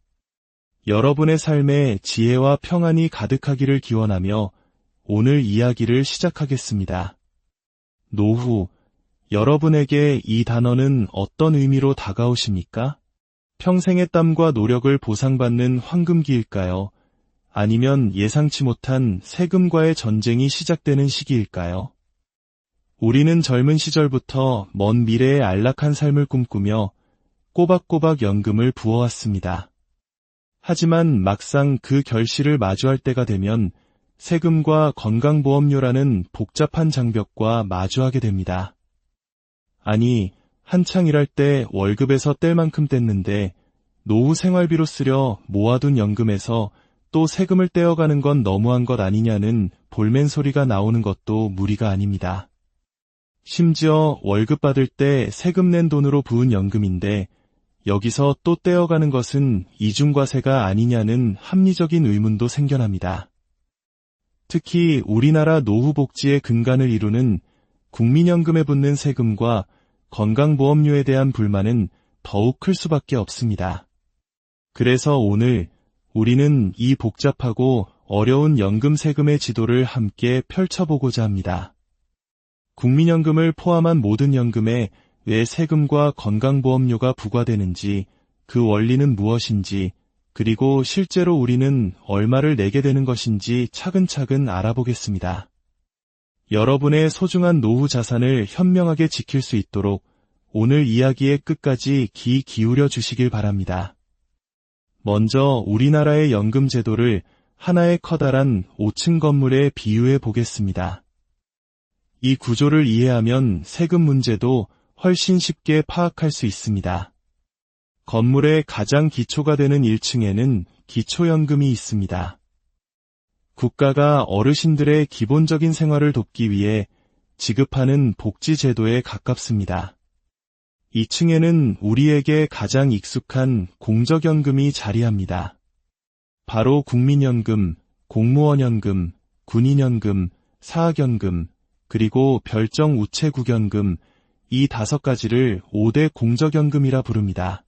[SPEAKER 1] 여러분의 삶에 지혜와 평안이 가득하기를 기원하며 오늘 이야기를 시작하겠습니다. 노후, 여러분에게 이 단어는 어떤 의미로 다가오십니까? 평생의 땀과 노력을 보상받는 황금기일까요? 아니면 예상치 못한 세금과의 전쟁이 시작되는 시기일까요? 우리는 젊은 시절부터 먼 미래의 안락한 삶을 꿈꾸며 꼬박꼬박 연금을 부어왔습니다. 하지만 막상 그 결실을 마주할 때가 되면 세금과 건강보험료라는 복잡한 장벽과 마주하게 됩니다. 아니, 한창 일할 때 월급에서 뗄 만큼 뗐는데 노후 생활비로 쓰려 모아둔 연금에서 또 세금을 떼어가는 건 너무한 것 아니냐는 볼멘 소리가 나오는 것도 무리가 아닙니다. 심지어 월급 받을 때 세금 낸 돈으로 부은 연금인데 여기서 또 떼어가는 것은 이중과세가 아니냐는 합리적인 의문도 생겨납니다. 특히 우리나라 노후복지의 근간을 이루는 국민연금에 붙는 세금과 건강보험료에 대한 불만은 더욱 클 수밖에 없습니다. 그래서 오늘 우리는 이 복잡하고 어려운 연금 세금의 지도를 함께 펼쳐보고자 합니다. 국민연금을 포함한 모든 연금에 왜 세금과 건강보험료가 부과되는지, 그 원리는 무엇인지, 그리고 실제로 우리는 얼마를 내게 되는 것인지 차근차근 알아보겠습니다. 여러분의 소중한 노후 자산을 현명하게 지킬 수 있도록 오늘 이야기의 끝까지 귀 기울여 주시길 바랍니다. 먼저 우리나라의 연금 제도를 하나의 커다란 5층 건물에 비유해 보겠습니다. 이 구조를 이해하면 세금 문제도 훨씬 쉽게 파악할 수 있습니다. 건물의 가장 기초가 되는 1층에는 기초연금이 있습니다. 국가가 어르신들의 기본적인 생활을 돕기 위해 지급하는 복지제도에 가깝습니다. 2층에는 우리에게 가장 익숙한 공적연금이 자리합니다. 바로 국민연금, 공무원연금, 군인연금, 사학연금, 그리고 별정 우체국연금, 이 5가지를 5대 공적연금이라 부릅니다.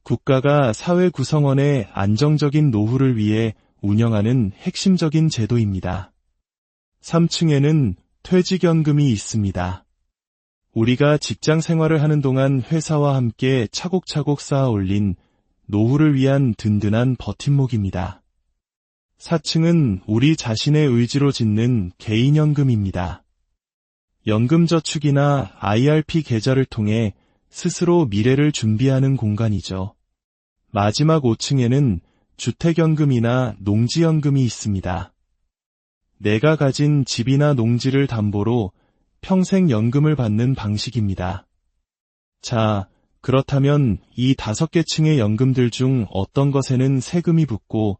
[SPEAKER 1] 국가가 사회 구성원의 안정적인 노후를 위해 운영하는 핵심적인 제도입니다. 3층에는 퇴직연금이 있습니다. 우리가 직장 생활을 하는 동안 회사와 함께 차곡차곡 쌓아 올린 노후를 위한 든든한 버팀목입니다. 4층은 우리 자신의 의지로 짓는 개인연금입니다. 연금저축이나 IRP 계좌를 통해 스스로 미래를 준비하는 공간이죠. 마지막 5층에는 주택연금이나 농지연금이 있습니다. 내가 가진 집이나 농지를 담보로 평생 연금을 받는 방식입니다. 자, 그렇다면 이 5개 층의 연금들 중 어떤 것에는 세금이 붙고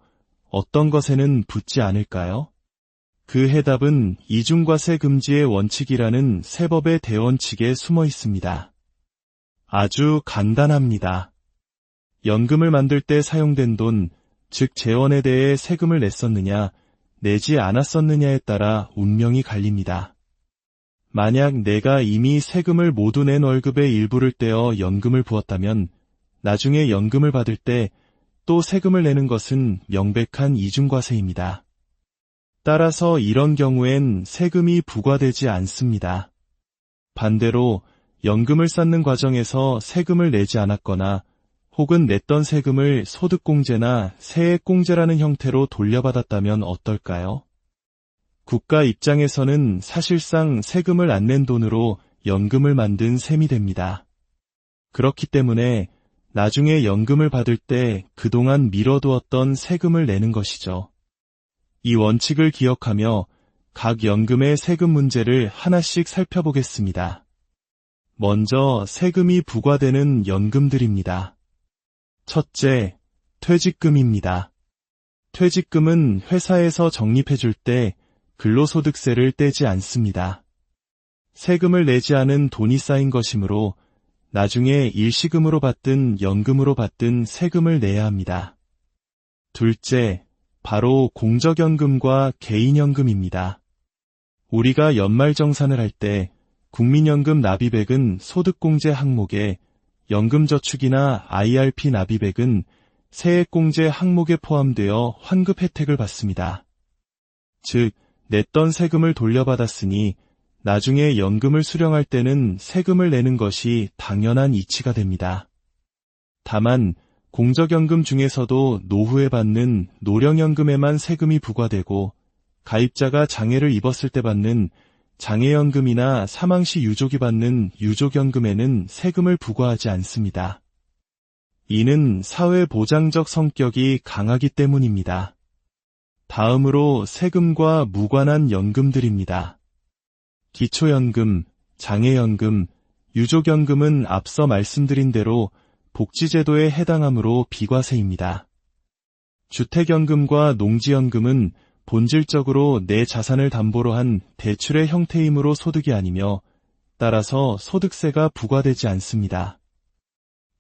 [SPEAKER 1] 어떤 것에는 붙지 않을까요? 그 해답은 이중과세 금지의 원칙이라는 세법의 대원칙에 숨어 있습니다. 아주 간단합니다. 연금을 만들 때 사용된 돈, 즉 재원에 대해 세금을 냈었느냐, 내지 않았었느냐에 따라 운명이 갈립니다. 만약 내가 이미 세금을 모두 낸 월급의 일부를 떼어 연금을 부었다면 나중에 연금을 받을 때 또 세금을 내는 것은 명백한 이중과세입니다. 따라서 이런 경우엔 세금이 부과되지 않습니다. 반대로 연금을 쌓는 과정에서 세금을 내지 않았거나 혹은 냈던 세금을 소득공제나 세액공제라는 형태로 돌려받았다면 어떨까요? 국가 입장에서는 사실상 세금을 안 낸 돈으로 연금을 만든 셈이 됩니다. 그렇기 때문에 나중에 연금을 받을 때 그동안 미뤄두었던 세금을 내는 것이죠. 이 원칙을 기억하며 각 연금의 세금 문제를 하나씩 살펴보겠습니다. 먼저 세금이 부과되는 연금들입니다. 첫째, 퇴직금입니다. 퇴직금은 회사에서 적립해줄 때 근로소득세를 떼지 않습니다. 세금을 내지 않은 돈이 쌓인 것이므로 나중에 일시금으로 받든 연금으로 받든 세금을 내야 합니다. 둘째, 바로 공적연금과 개인연금입니다. 우리가 연말정산을 할 때 국민연금 납입액은 소득공제 항목에, 연금저축이나 IRP 납입액은 세액공제 항목에 포함되어 환급 혜택을 받습니다. 즉, 냈던 세금을 돌려받았으니 나중에 연금을 수령할 때는 세금을 내는 것이 당연한 이치가 됩니다. 다만 공적연금 중에서도 노후에 받는 노령연금에만 세금이 부과되고, 가입자가 장애를 입었을 때 받는 장애연금이나 사망시 유족이 받는 유족연금에는 세금을 부과하지 않습니다. 이는 사회보장적 성격이 강하기 때문입니다. 다음으로 세금과 무관한 연금들입니다. 기초연금, 장애연금, 유족연금은 앞서 말씀드린 대로 복지제도에 해당하므로 비과세입니다. 주택연금과 농지연금은 본질적으로 내 자산을 담보로 한 대출의 형태이므로 소득이 아니며 따라서 소득세가 부과되지 않습니다.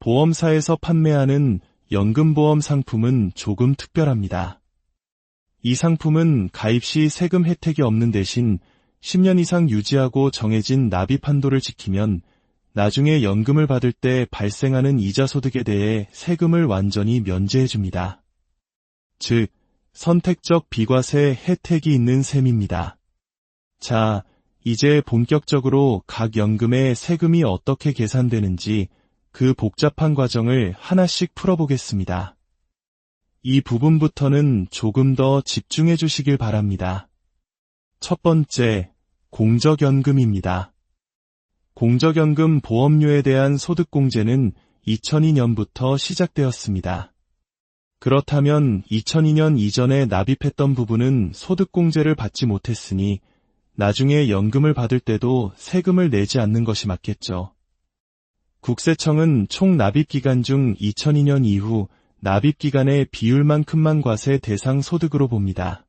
[SPEAKER 1] 보험사에서 판매하는 연금보험 상품은 조금 특별합니다. 이 상품은 가입 시 세금 혜택이 없는 대신 10년 이상 유지하고 정해진 납입 한도를 지키면 나중에 연금을 받을 때 발생하는 이자 소득에 대해 세금을 완전히 면제해줍니다. 즉, 선택적 비과세 혜택이 있는 셈입니다. 자, 이제 본격적으로 각 연금의 세금이 어떻게 계산되는지 그 복잡한 과정을 하나씩 풀어보겠습니다. 이 부분부터는 조금 더 집중해 주시길 바랍니다. 첫 번째, 공적연금입니다. 공적연금 보험료에 대한 소득공제는 2002년부터 시작되었습니다. 그렇다면 2002년 이전에 납입했던 부분은 소득공제를 받지 못했으니 나중에 연금을 받을 때도 세금을 내지 않는 것이 맞겠죠. 국세청은 총 납입기간 중 2002년 이후 납입기간의 비율만큼만 과세 대상 소득으로 봅니다.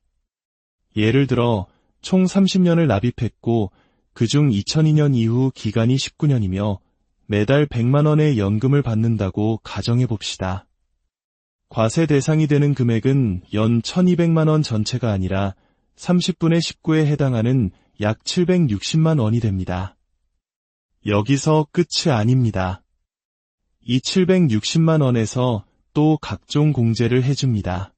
[SPEAKER 1] 예를 들어 총 30년을 납입했고 그중 2002년 이후 기간이 19년이며 매달 100만 원의 연금을 받는다고 가정해 봅시다. 과세 대상이 되는 금액은 연 1200만 원 전체가 아니라 30분의 19에 해당하는 약 760만 원이 됩니다. 여기서 끝이 아닙니다. 이 760만 원에서 또 각종 공제를 해줍니다.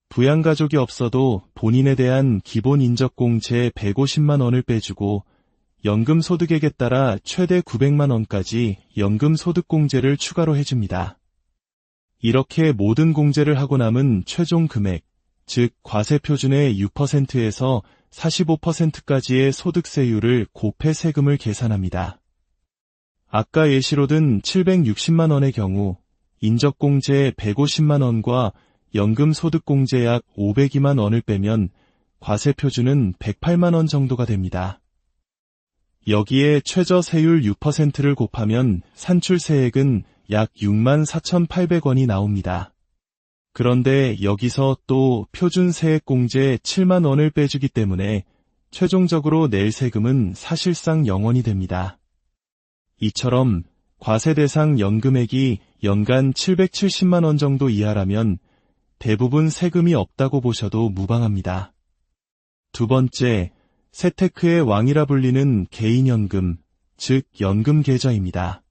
[SPEAKER 1] 부양가족이 없어도 본인에 대한 기본 인적공제 150만 원을 빼주고 연금 소득액에 따라 최대 900만 원까지 연금 소득공제를 추가로 해줍니다. 이렇게 모든 공제를 하고 남은 최종 금액, 즉 과세표준의 6%에서 45%까지의 소득세율을 곱해 세금을 계산합니다. 아까 예시로 든 760만 원의 경우 인적공제 150만 원과 연금 소득공제 약 502만 원을 빼면 과세표준은 108만 원 정도가 됩니다. 여기에 최저세율 6%를 곱하면 산출세액은 약 64,800원이 나옵니다. 그런데 여기서 또 표준세액공제 7만 원을 빼주기 때문에 최종적으로 낼 세금은 사실상 0원이 됩니다. 이처럼 과세 대상 연금액이 연간 770만 원 정도 이하라면 대부분 세금이 없다고 보셔도 무방합니다. 두 번째, 세테크의 왕이라 불리는 개인연금, 즉 연금계좌입니다.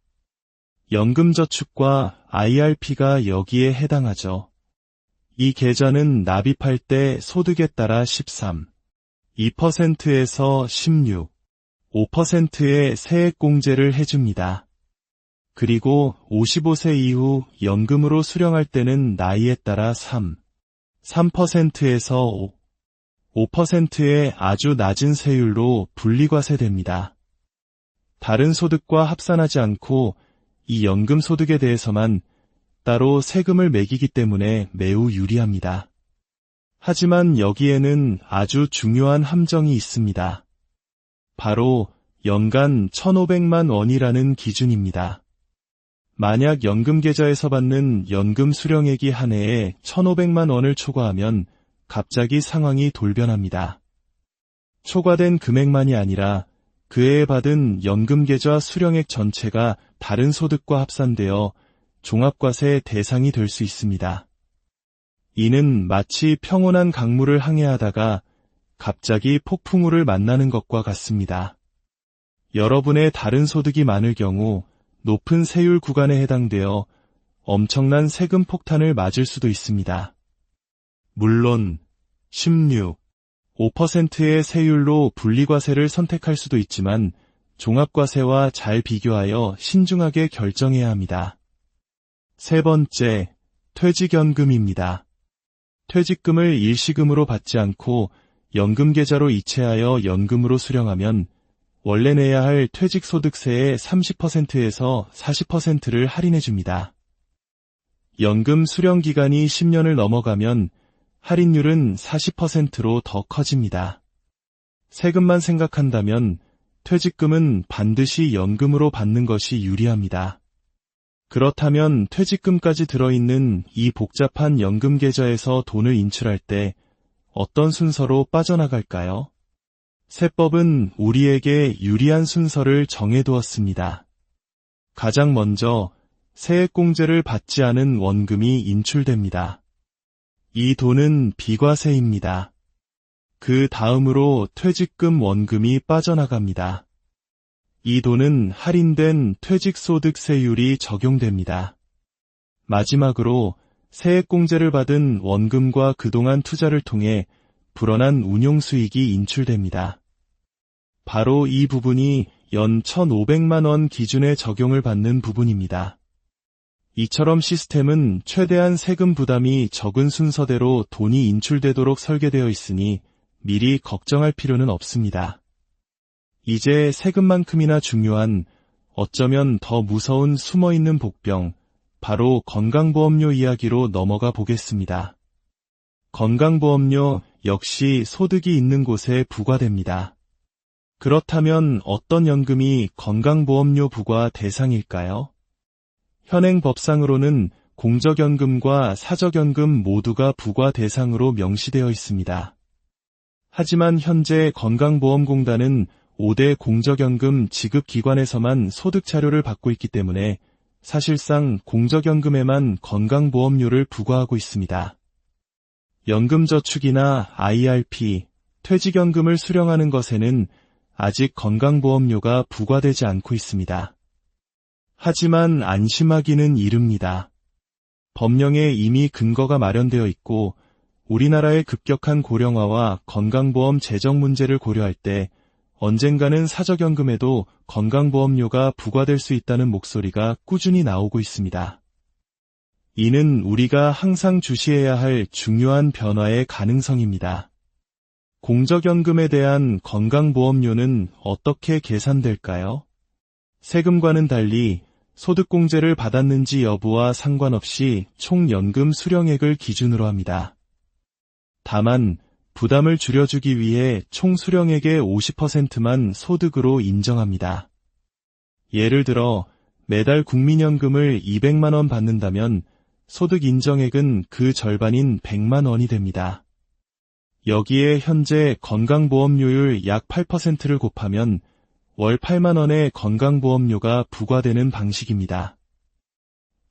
[SPEAKER 1] 연금저축과 IRP가 여기에 해당하죠. 이 계좌는 납입할 때 소득에 따라 13, 2%에서 16, 5%의 세액공제를 해줍니다. 그리고 55세 이후 연금으로 수령할 때는 나이에 따라 3%에서 5%의 아주 낮은 세율로 분리과세됩니다. 다른 소득과 합산하지 않고 이 연금 소득에 대해서만 따로 세금을 매기기 때문에 매우 유리합니다. 하지만 여기에는 아주 중요한 함정이 있습니다. 바로 연간 1,500만 원이라는 기준입니다. 만약 연금계좌에서 받는 연금 수령액이 한 해에 1,500만 원을 초과하면 갑자기 상황이 돌변합니다. 초과된 금액만이 아니라 그 해에 받은 연금계좌 수령액 전체가 다른 소득과 합산되어 종합과세 대상이 될 수 있습니다. 이는 마치 평온한 강물을 항해하다가 갑자기 폭풍우를 만나는 것과 같습니다. 여러분의 다른 소득이 많을 경우 높은 세율 구간에 해당되어 엄청난 세금 폭탄을 맞을 수도 있습니다. 물론 16, 5%의 세율로 분리과세를 선택할 수도 있지만 종합과세와 잘 비교하여 신중하게 결정해야 합니다. 세 번째, 퇴직연금입니다. 퇴직금을 일시금으로 받지 않고 연금계좌로 이체하여 연금으로 수령하면 원래 내야 할 퇴직소득세의 30%에서 40%를 할인해줍니다. 연금 수령 기간이 10년을 넘어가면 할인율은 40%로 더 커집니다. 세금만 생각한다면 퇴직금은 반드시 연금으로 받는 것이 유리합니다. 그렇다면 퇴직금까지 들어있는 이 복잡한 연금계좌에서 돈을 인출할 때 어떤 순서로 빠져나갈까요? 세법은 우리에게 유리한 순서를 정해두었습니다. 가장 먼저 세액공제를 받지 않은 원금이 인출됩니다. 이 돈은 비과세입니다. 그 다음으로 퇴직금 원금이 빠져나갑니다. 이 돈은 할인된 퇴직소득세율이 적용됩니다. 마지막으로 세액공제를 받은 원금과 그동안 투자를 통해 불어난 운용수익이 인출됩니다. 바로 이 부분이 연 1,500만 원 기준에 적용을 받는 부분입니다. 이처럼 시스템은 최대한 세금 부담이 적은 순서대로 돈이 인출되도록 설계되어 있으니 미리 걱정할 필요는 없습니다. 이제 세금만큼이나 중요한, 어쩌면 더 무서운 숨어있는 복병, 바로 건강보험료 이야기로 넘어가 보겠습니다. 건강보험료 역시 소득이 있는 곳에 부과됩니다. 그렇다면 어떤 연금이 건강보험료 부과 대상일까요? 현행 법상으로는 공적연금과 사적연금 모두가 부과 대상으로 명시되어 있습니다. 하지만 현재 건강보험공단은 5대 공적연금 지급기관에서만 소득자료를 받고 있기 때문에 사실상 공적연금에만 건강보험료를 부과하고 있습니다. 연금저축이나 IRP, 퇴직연금을 수령하는 것에는 아직 건강보험료가 부과되지 않고 있습니다. 하지만 안심하기는 이릅니다. 법령에 이미 근거가 마련되어 있고 우리나라의 급격한 고령화와 건강보험 재정 문제를 고려할 때 언젠가는 사적연금에도 건강보험료가 부과될 수 있다는 목소리가 꾸준히 나오고 있습니다. 이는 우리가 항상 주시해야 할 중요한 변화의 가능성입니다. 공적연금에 대한 건강보험료는 어떻게 계산될까요? 세금과는 달리 소득공제를 받았는지 여부와 상관없이 총 연금 수령액을 기준으로 합니다. 다만 부담을 줄여주기 위해 총 수령액의 50%만 소득으로 인정합니다. 예를 들어 매달 국민연금을 200만 원 받는다면 소득 인정액은 그 절반인 100만 원이 됩니다. 여기에 현재 건강보험료율 약 8%를 곱하면 월 8만 원의 건강보험료가 부과되는 방식입니다.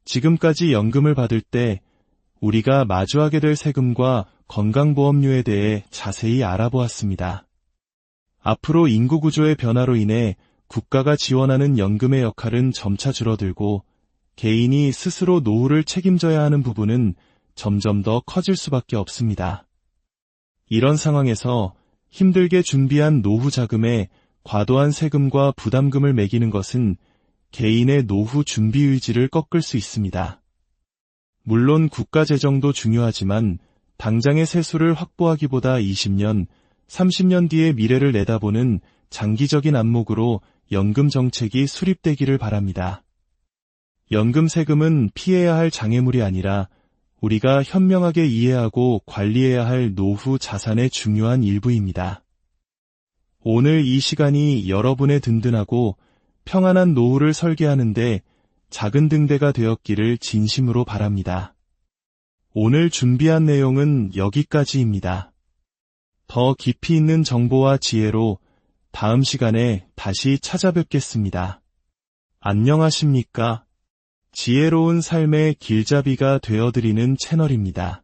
[SPEAKER 1] 지금까지 연금을 받을 때 우리가 마주하게 될 세금과 건강보험료에 대해 자세히 알아보았습니다. 앞으로 인구구조의 변화로 인해 국가가 지원하는 연금의 역할은 점차 줄어들고 개인이 스스로 노후를 책임져야 하는 부분은 점점 더 커질 수밖에 없습니다. 이런 상황에서 힘들게 준비한 노후 자금에 과도한 세금과 부담금을 매기는 것은 개인의 노후 준비 의지를 꺾을 수 있습니다. 물론 국가 재정도 중요하지만 당장의 세수를 확보하기보다 20년, 30년 뒤의 미래를 내다보는 장기적인 안목으로 연금 정책이 수립되기를 바랍니다. 연금 세금은 피해야 할 장애물이 아니라 우리가 현명하게 이해하고 관리해야 할 노후 자산의 중요한 일부입니다. 오늘 이 시간이 여러분의 든든하고 평안한 노후를 설계하는데 작은 등대가 되었기를 진심으로 바랍니다. 오늘 준비한 내용은 여기까지입니다. 더 깊이 있는 정보와 지혜로 다음 시간에 다시 찾아뵙겠습니다. 안녕하십니까? 지혜로운 삶의 길잡이가 되어드리는 채널입니다.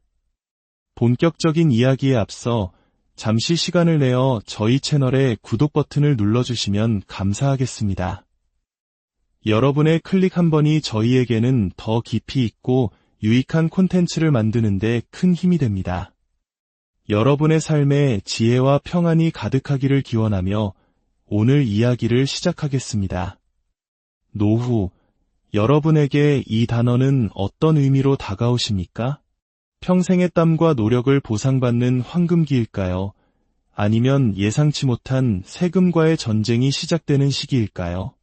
[SPEAKER 1] 본격적인 이야기에 앞서 잠시 시간을 내어 저희 채널의 구독 버튼을 눌러주시면 감사하겠습니다. 여러분의 클릭 한 번이 저희에게는 더 깊이 있고 유익한 콘텐츠를 만드는 데 큰 힘이 됩니다. 여러분의 삶에 지혜와 평안이 가득하기를 기원하며 오늘 이야기를 시작하겠습니다. 노후, 여러분에게 이 단어는 어떤 의미로 다가오십니까? 평생의 땀과 노력을 보상받는 황금기일까요? 아니면 예상치 못한 세금과의 전쟁이 시작되는 시기일까요?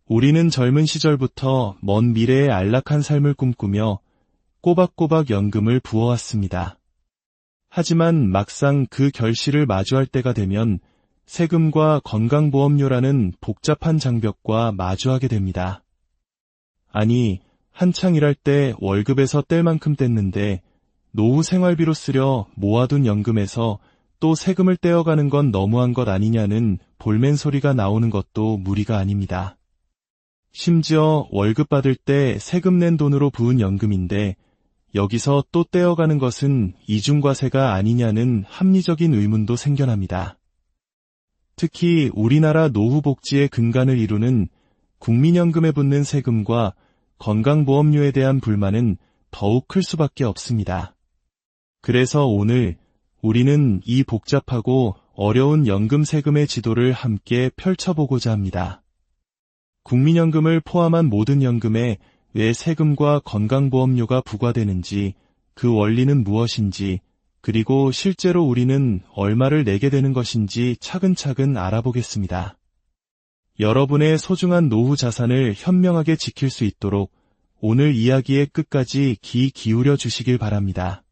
[SPEAKER 1] 우리는 젊은 시절부터 먼 미래의 안락한 삶을 꿈꾸며 꼬박꼬박 연금을 부어왔습니다. 하지만 막상 그 결실을 마주할 때가 되면 세금과 건강보험료라는 복잡한 장벽과 마주하게 됩니다. 아니, 한창 일할 때 월급에서 뗄 만큼 뗐는데 노후 생활비로 쓰려 모아둔 연금에서 또 세금을 떼어가는 건 너무한 것 아니냐는 볼멘 소리가 나오는 것도 무리가 아닙니다. 심지어 월급 받을 때 세금 낸 돈으로 부은 연금인데 여기서 또 떼어가는 것은 이중과세가 아니냐는 합리적인 의문도 생겨납니다. 특히 우리나라 노후 복지의 근간을 이루는 국민연금에 붙는 세금과 건강보험료에 대한 불만은 더욱 클 수밖에 없습니다. 그래서 오늘 우리는 이 복잡하고 어려운 연금 세금의 지도를 함께 펼쳐보고자 합니다. 국민연금을 포함한 모든 연금에 왜 세금과 건강보험료가 부과되는지, 그 원리는 무엇인지, 그리고 실제로 우리는 얼마를 내게 되는 것인지 차근차근 알아보겠습니다. 여러분의 소중한 노후 자산을 현명하게 지킬 수 있도록 오늘 이야기의 끝까지 귀 기울여 주시길 바랍니다.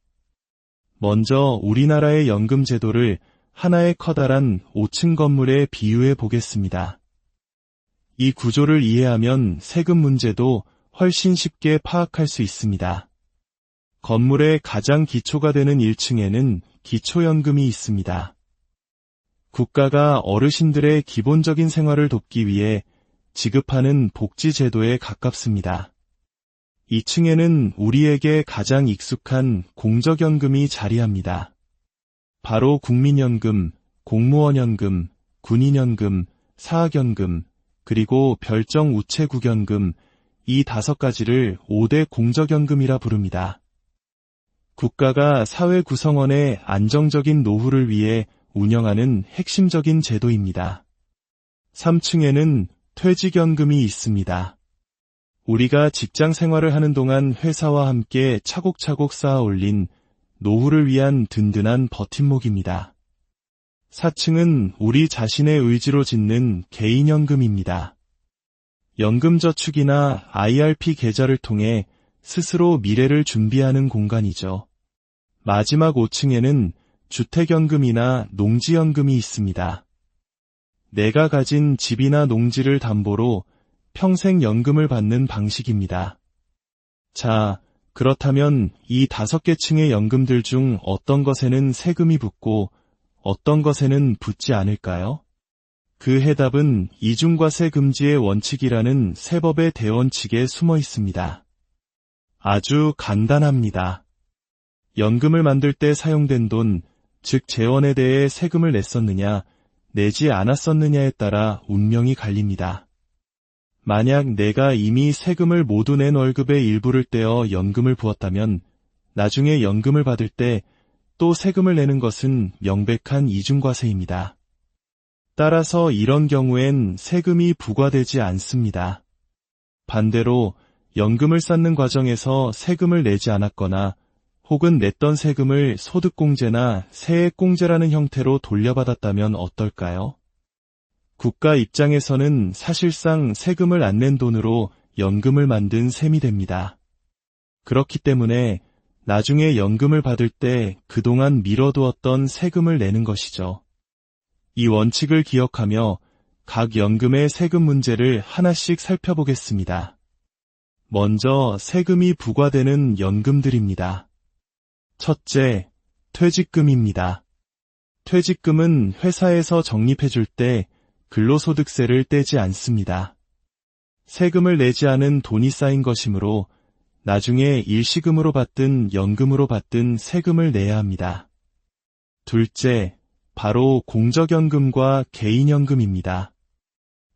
[SPEAKER 1] 먼저 우리나라의 연금 제도를 하나의 커다란 5층 건물에 비유해 보겠습니다. 이 구조를 이해하면 세금 문제도 훨씬 쉽게 파악할 수 있습니다. 건물의 가장 기초가 되는 1층에는 기초연금이 있습니다. 국가가 어르신들의 기본적인 생활을 돕기 위해 지급하는 복지제도에 가깝습니다. 2층에는 우리에게 가장 익숙한 공적연금이 자리합니다. 바로 국민연금, 공무원연금, 군인연금, 사학연금, 그리고 별정우체국연금, 이 5가지를 5대 공적연금이라 부릅니다. 국가가 사회 구성원의 안정적인 노후를 위해 운영하는 핵심적인 제도입니다. 3층에는 퇴직연금이 있습니다. 우리가 직장 생활을 하는 동안 회사와 함께 차곡차곡 쌓아 올린 노후를 위한 든든한 버팀목입니다. 4층은 우리 자신의 의지로 짓는 개인연금입니다. 연금저축이나 IRP 계좌를 통해 스스로 미래를 준비하는 공간이죠. 마지막 5층에는 주택연금이나 농지연금이 있습니다. 내가 가진 집이나 농지를 담보로 평생 연금을 받는 방식입니다. 자, 그렇다면 이 5개 층의 연금들 중 어떤 것에는 세금이 붙고 어떤 것에는 붙지 않을까요? 그 해답은 이중과세 금지의 원칙이라는 세법의 대원칙에 숨어 있습니다. 아주 간단합니다. 연금을 만들 때 사용된 돈, 즉 재원에 대해 세금을 냈었느냐, 내지 않았었느냐에 따라 운명이 갈립니다. 만약 내가 이미 세금을 모두 낸 월급의 일부를 떼어 연금을 부었다면 나중에 연금을 받을 때 또 세금을 내는 것은 명백한 이중과세입니다. 따라서 이런 경우엔 세금이 부과되지 않습니다. 반대로 연금을 쌓는 과정에서 세금을 내지 않았거나 혹은 냈던 세금을 소득공제나 세액공제라는 형태로 돌려받았다면 어떨까요? 국가 입장에서는 사실상 세금을 안 낸 돈으로 연금을 만든 셈이 됩니다. 그렇기 때문에 나중에 연금을 받을 때 그동안 미뤄두었던 세금을 내는 것이죠. 이 원칙을 기억하며 각 연금의 세금 문제를 하나씩 살펴보겠습니다. 먼저 세금이 부과되는 연금들입니다. 첫째, 퇴직금입니다. 퇴직금은 회사에서 적립해줄 때 근로소득세를 떼지 않습니다. 세금을 내지 않은 돈이 쌓인 것이므로 나중에 일시금으로 받든 연금으로 받든 세금을 내야 합니다. 둘째, 바로 공적연금과 개인연금입니다.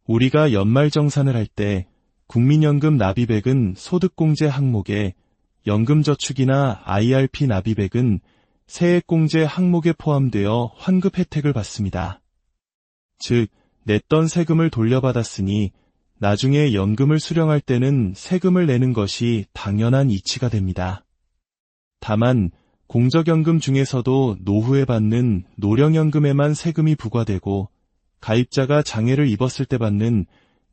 [SPEAKER 1] 우리가 연말정산을 할 때 국민연금 납입액은 소득공제 항목에, 연금저축이나 IRP 납입액은 세액공제 항목에 포함되어 환급 혜택을 받습니다. 즉, 냈던 세금을 돌려받았으니 나중에 연금을 수령할 때는 세금을 내는 것이 당연한 이치가 됩니다. 다만 공적연금 중에서도 노후에 받는 노령연금에만 세금이 부과되고 가입자가 장애를 입었을 때 받는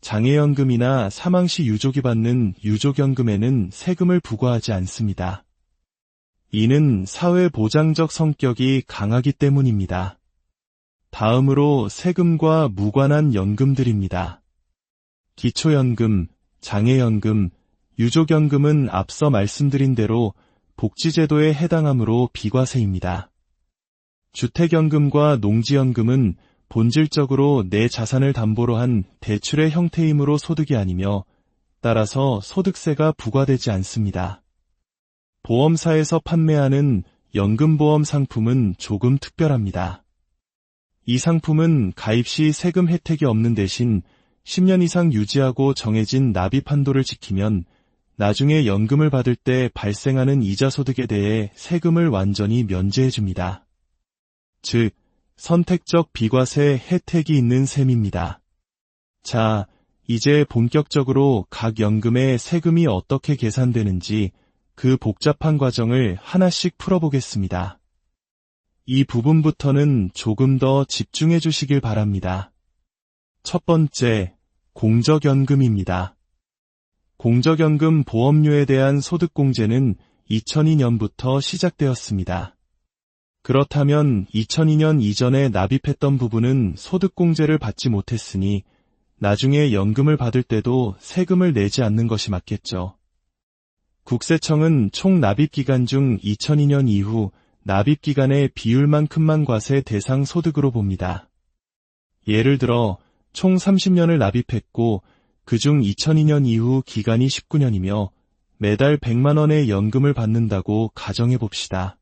[SPEAKER 1] 장애연금이나 사망시 유족이 받는 유족연금에는 세금을 부과하지 않습니다. 이는 사회보장적 성격이 강하기 때문입니다. 다음으로 세금과 무관한 연금들입니다. 기초연금, 장애연금, 유족연금은 앞서 말씀드린 대로 복지제도에 해당하므로 비과세입니다. 주택연금과 농지연금은 본질적으로 내 자산을 담보로 한 대출의 형태이므로 소득이 아니며 따라서 소득세가 부과되지 않습니다. 보험사에서 판매하는 연금보험 상품은 조금 특별합니다. 이 상품은 가입 시 세금 혜택이 없는 대신 10년 이상 유지하고 정해진 납입 한도를 지키면 나중에 연금을 받을 때 발생하는 이자 소득에 대해 세금을 완전히 면제해줍니다. 즉, 선택적 비과세 혜택이 있는 셈입니다. 자, 이제 본격적으로 각 연금의 세금이 어떻게 계산되는지 그 복잡한 과정을 하나씩 풀어보겠습니다. 이 부분부터는 조금 더 집중해 주시길 바랍니다. 첫 번째, 공적연금입니다. 공적연금 보험료에 대한 소득공제는 2002년부터 시작되었습니다. 그렇다면 2002년 이전에 납입했던 부분은 소득공제를 받지 못했으니 나중에 연금을 받을 때도 세금을 내지 않는 것이 맞겠죠. 국세청은 총 납입기간 중 2002년 이후 납입기간의 비율만큼만 과세 대상 소득으로 봅니다. 예를 들어 총 30년을 납입했고 그중 2002년 이후 기간이 19년이며 매달 100만 원의 연금을 받는다고 가정해 봅시다.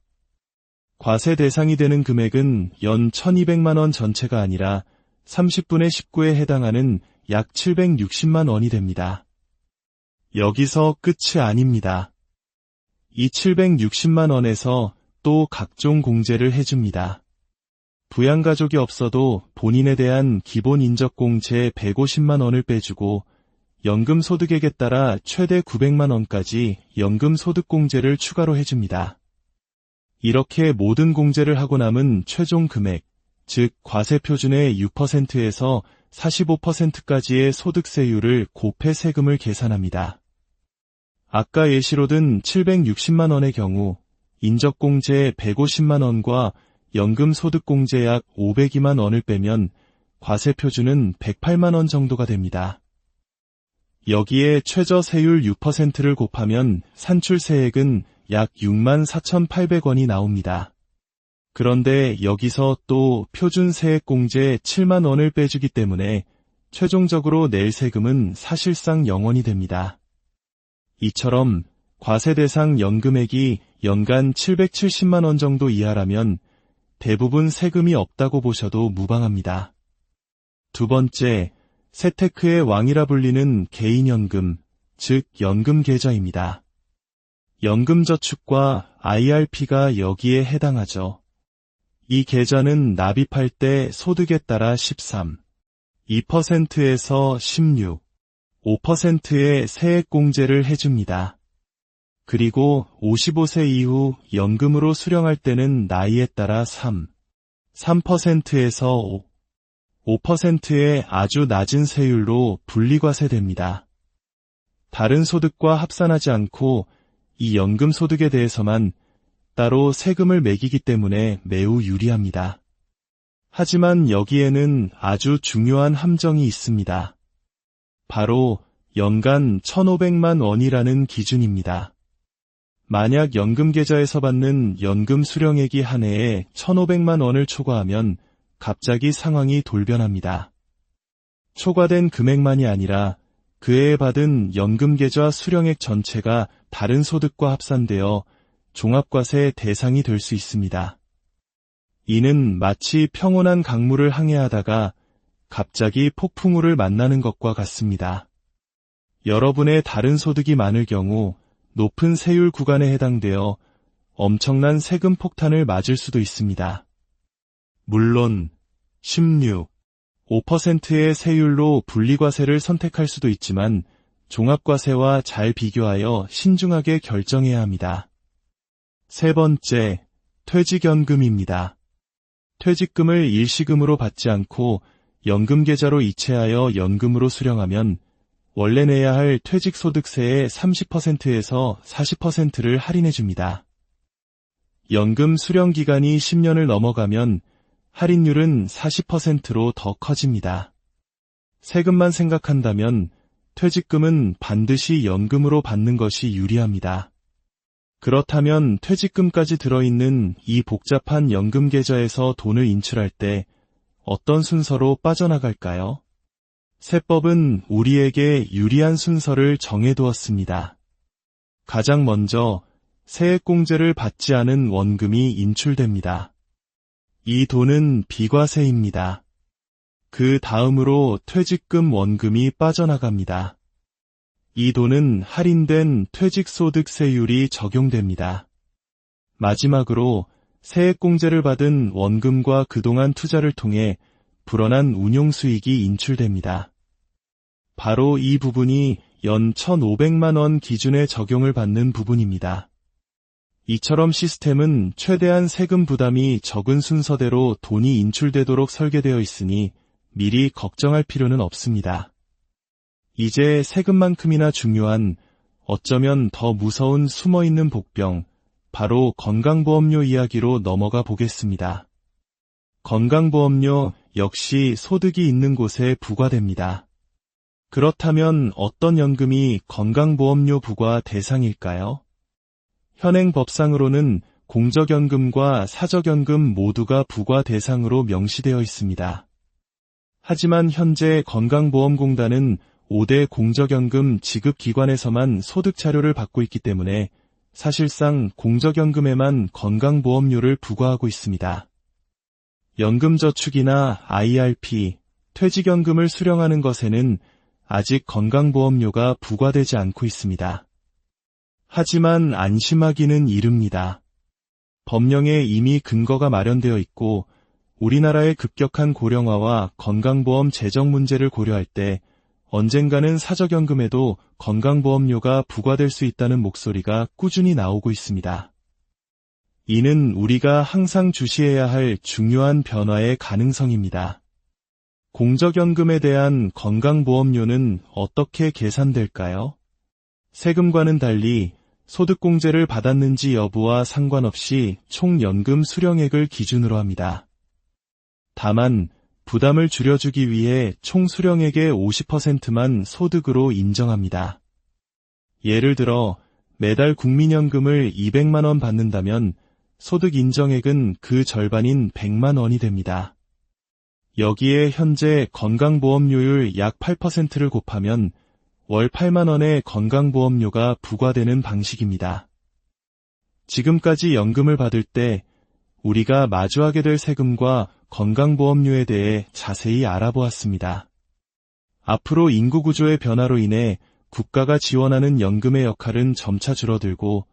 [SPEAKER 1] 과세 대상이 되는 금액은 연 1200만 원 전체가 아니라 30분의 19에 해당하는 약 760만 원이 됩니다. 여기서 끝이 아닙니다. 이 760만 원에서 또 각종 공제를 해줍니다. 부양가족이 없어도 본인에 대한 기본 인적공제 150만 원을 빼주고 연금 소득액에 따라 최대 900만 원까지 연금 소득공제를 추가로 해줍니다. 이렇게 모든 공제를 하고 남은 최종 금액, 즉 과세표준의 6%에서 45%까지의 소득세율을 곱해 세금을 계산합니다. 아까 예시로 든 760만 원의 경우 인적공제 150만 원과 연금 소득공제 약 502만 원을 빼면 과세표준은 108만 원 정도가 됩니다. 여기에 최저세율 6%를 곱하면 산출세액은 약 6만 4,800원이 나옵니다. 그런데 여기서 또 표준세액공제 7만 원을 빼주기 때문에 최종적으로 낼 세금은 사실상 0원이 됩니다. 이처럼 과세 대상 연금액이 연간 770만 원 정도 이하라면 대부분 세금이 없다고 보셔도 무방합니다. 두 번째, 세테크의 왕이라 불리는 개인연금, 즉 연금계좌입니다. 연금저축과 IRP가 여기에 해당하죠. 이 계좌는 납입할 때 소득에 따라 13, 2%에서 16, 5%의 세액공제를 해줍니다. 그리고 55세 이후 연금으로 수령할 때는 나이에 따라 3%에서 5%의 아주 낮은 세율로 분리과세됩니다. 다른 소득과 합산하지 않고 이 연금 소득에 대해서만 따로 세금을 매기기 때문에 매우 유리합니다. 하지만 여기에는 아주 중요한 함정이 있습니다. 바로 연간 1,500만 원이라는 기준입니다. 만약 연금계좌에서 받는 연금 수령액이 한 해에 1,500만 원을 초과하면 갑자기 상황이 돌변합니다. 초과된 금액만이 아니라 그 해에 받은 연금계좌 수령액 전체가 다른 소득과 합산되어 종합과세 대상이 될 수 있습니다. 이는 마치 평온한 강물을 항해하다가 갑자기 폭풍우를 만나는 것과 같습니다. 여러분의 다른 소득이 많을 경우 높은 세율 구간에 해당되어 엄청난 세금 폭탄을 맞을 수도 있습니다. 물론 16.5%의 세율로 분리과세를 선택할 수도 있지만 종합과세와 잘 비교하여 신중하게 결정해야 합니다. 세 번째, 퇴직연금입니다. 퇴직금을 일시금으로 받지 않고 연금계좌로 이체하여 연금으로 수령하면 원래 내야 할 퇴직소득세의 30%에서 40%를 할인해줍니다. 연금 수령 기간이 10년을 넘어가면 할인율은 40%로 더 커집니다. 세금만 생각한다면 퇴직금은 반드시 연금으로 받는 것이 유리합니다. 그렇다면 퇴직금까지 들어있는 이 복잡한 연금계좌에서 돈을 인출할 때 어떤 순서로 빠져나갈까요? 세법은 우리에게 유리한 순서를 정해두었습니다. 가장 먼저 세액공제를 받지 않은 원금이 인출됩니다. 이 돈은 비과세입니다. 그 다음으로 퇴직금 원금이 빠져나갑니다. 이 돈은 할인된 퇴직소득세율이 적용됩니다. 마지막으로 세액공제를 받은 원금과 그동안 투자를 통해 불어난 운용수익이 인출됩니다. 바로 이 부분이 연 1,500만 원 기준에 적용을 받는 부분입니다. 이처럼 시스템은 최대한 세금 부담이 적은 순서대로 돈이 인출되도록 설계되어 있으니 미리 걱정할 필요는 없습니다. 이제 세금만큼이나 중요한, 어쩌면 더 무서운 숨어있는 복병, 바로 건강보험료 이야기로 넘어가 보겠습니다. 건강보험료 역시 소득이 있는 곳에 부과됩니다. 그렇다면 어떤 연금이 건강보험료 부과 대상일까요? 현행 법상으로는 공적연금과 사적연금 모두가 부과 대상으로 명시되어 있습니다. 하지만 현재 건강보험공단은 5대 공적연금 지급기관에서만 소득자료를 받고 있기 때문에 사실상 공적연금에만 건강보험료를 부과하고 있습니다. 연금저축이나 IRP, 퇴직연금을 수령하는 것에는 아직 건강보험료가 부과되지 않고 있습니다. 하지만 안심하기는 이릅니다. 법령에 이미 근거가 마련되어 있고 우리나라의 급격한 고령화와 건강보험 재정 문제를 고려할 때 언젠가는 사적연금에도 건강보험료가 부과될 수 있다는 목소리가 꾸준히 나오고 있습니다. 이는 우리가 항상 주시해야 할 중요한 변화의 가능성입니다. 공적연금에 대한 건강보험료는 어떻게 계산될까요? 세금과는 달리 소득공제를 받았는지 여부와 상관없이 총 연금 수령액을 기준으로 합니다. 다만 부담을 줄여주기 위해 총 수령액의 50%만 소득으로 인정합니다. 예를 들어 매달 국민연금을 200만 원 받는다면 소득 인정액은 그 절반인 100만 원이 됩니다. 여기에 현재 건강보험료율 약 8%를 곱하면 월 8만 원의 건강보험료가 부과되는 방식입니다. 지금까지 연금을 받을 때 우리가 마주하게 될 세금과 건강보험료에 대해 자세히 알아보았습니다. 앞으로 인구구조의 변화로 인해 국가가 지원하는 연금의 역할은 점차 줄어들고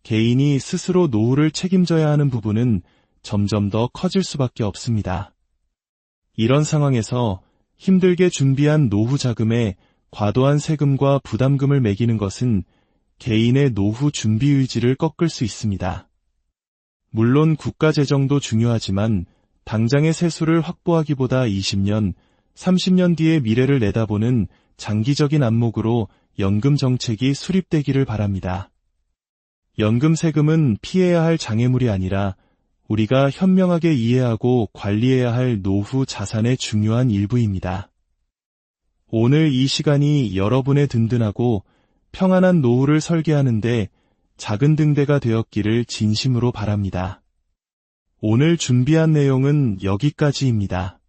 [SPEAKER 1] 개인이 스스로 노후를 책임져야 하는 부분은 점점 더 커질 수밖에 없습니다. 이런 상황에서 힘들게 준비한 노후 자금에 과도한 세금과 부담금을 매기는 것은 개인의 노후 준비 의지를 꺾을 수 있습니다. 물론 국가 재정도 중요하지만 당장의 세수를 확보하기보다 20년, 30년 뒤의 미래를 내다보는 장기적인 안목으로 연금 정책이 수립되기를 바랍니다. 연금 세금은 피해야 할 장애물이 아니라 우리가 현명하게 이해하고 관리해야 할 노후 자산의 중요한 일부입니다. 오늘 이 시간이 여러분의 든든하고 평안한 노후를 설계하는데 작은 등대가 되었기를 진심으로 바랍니다. 오늘 준비한 내용은 여기까지입니다.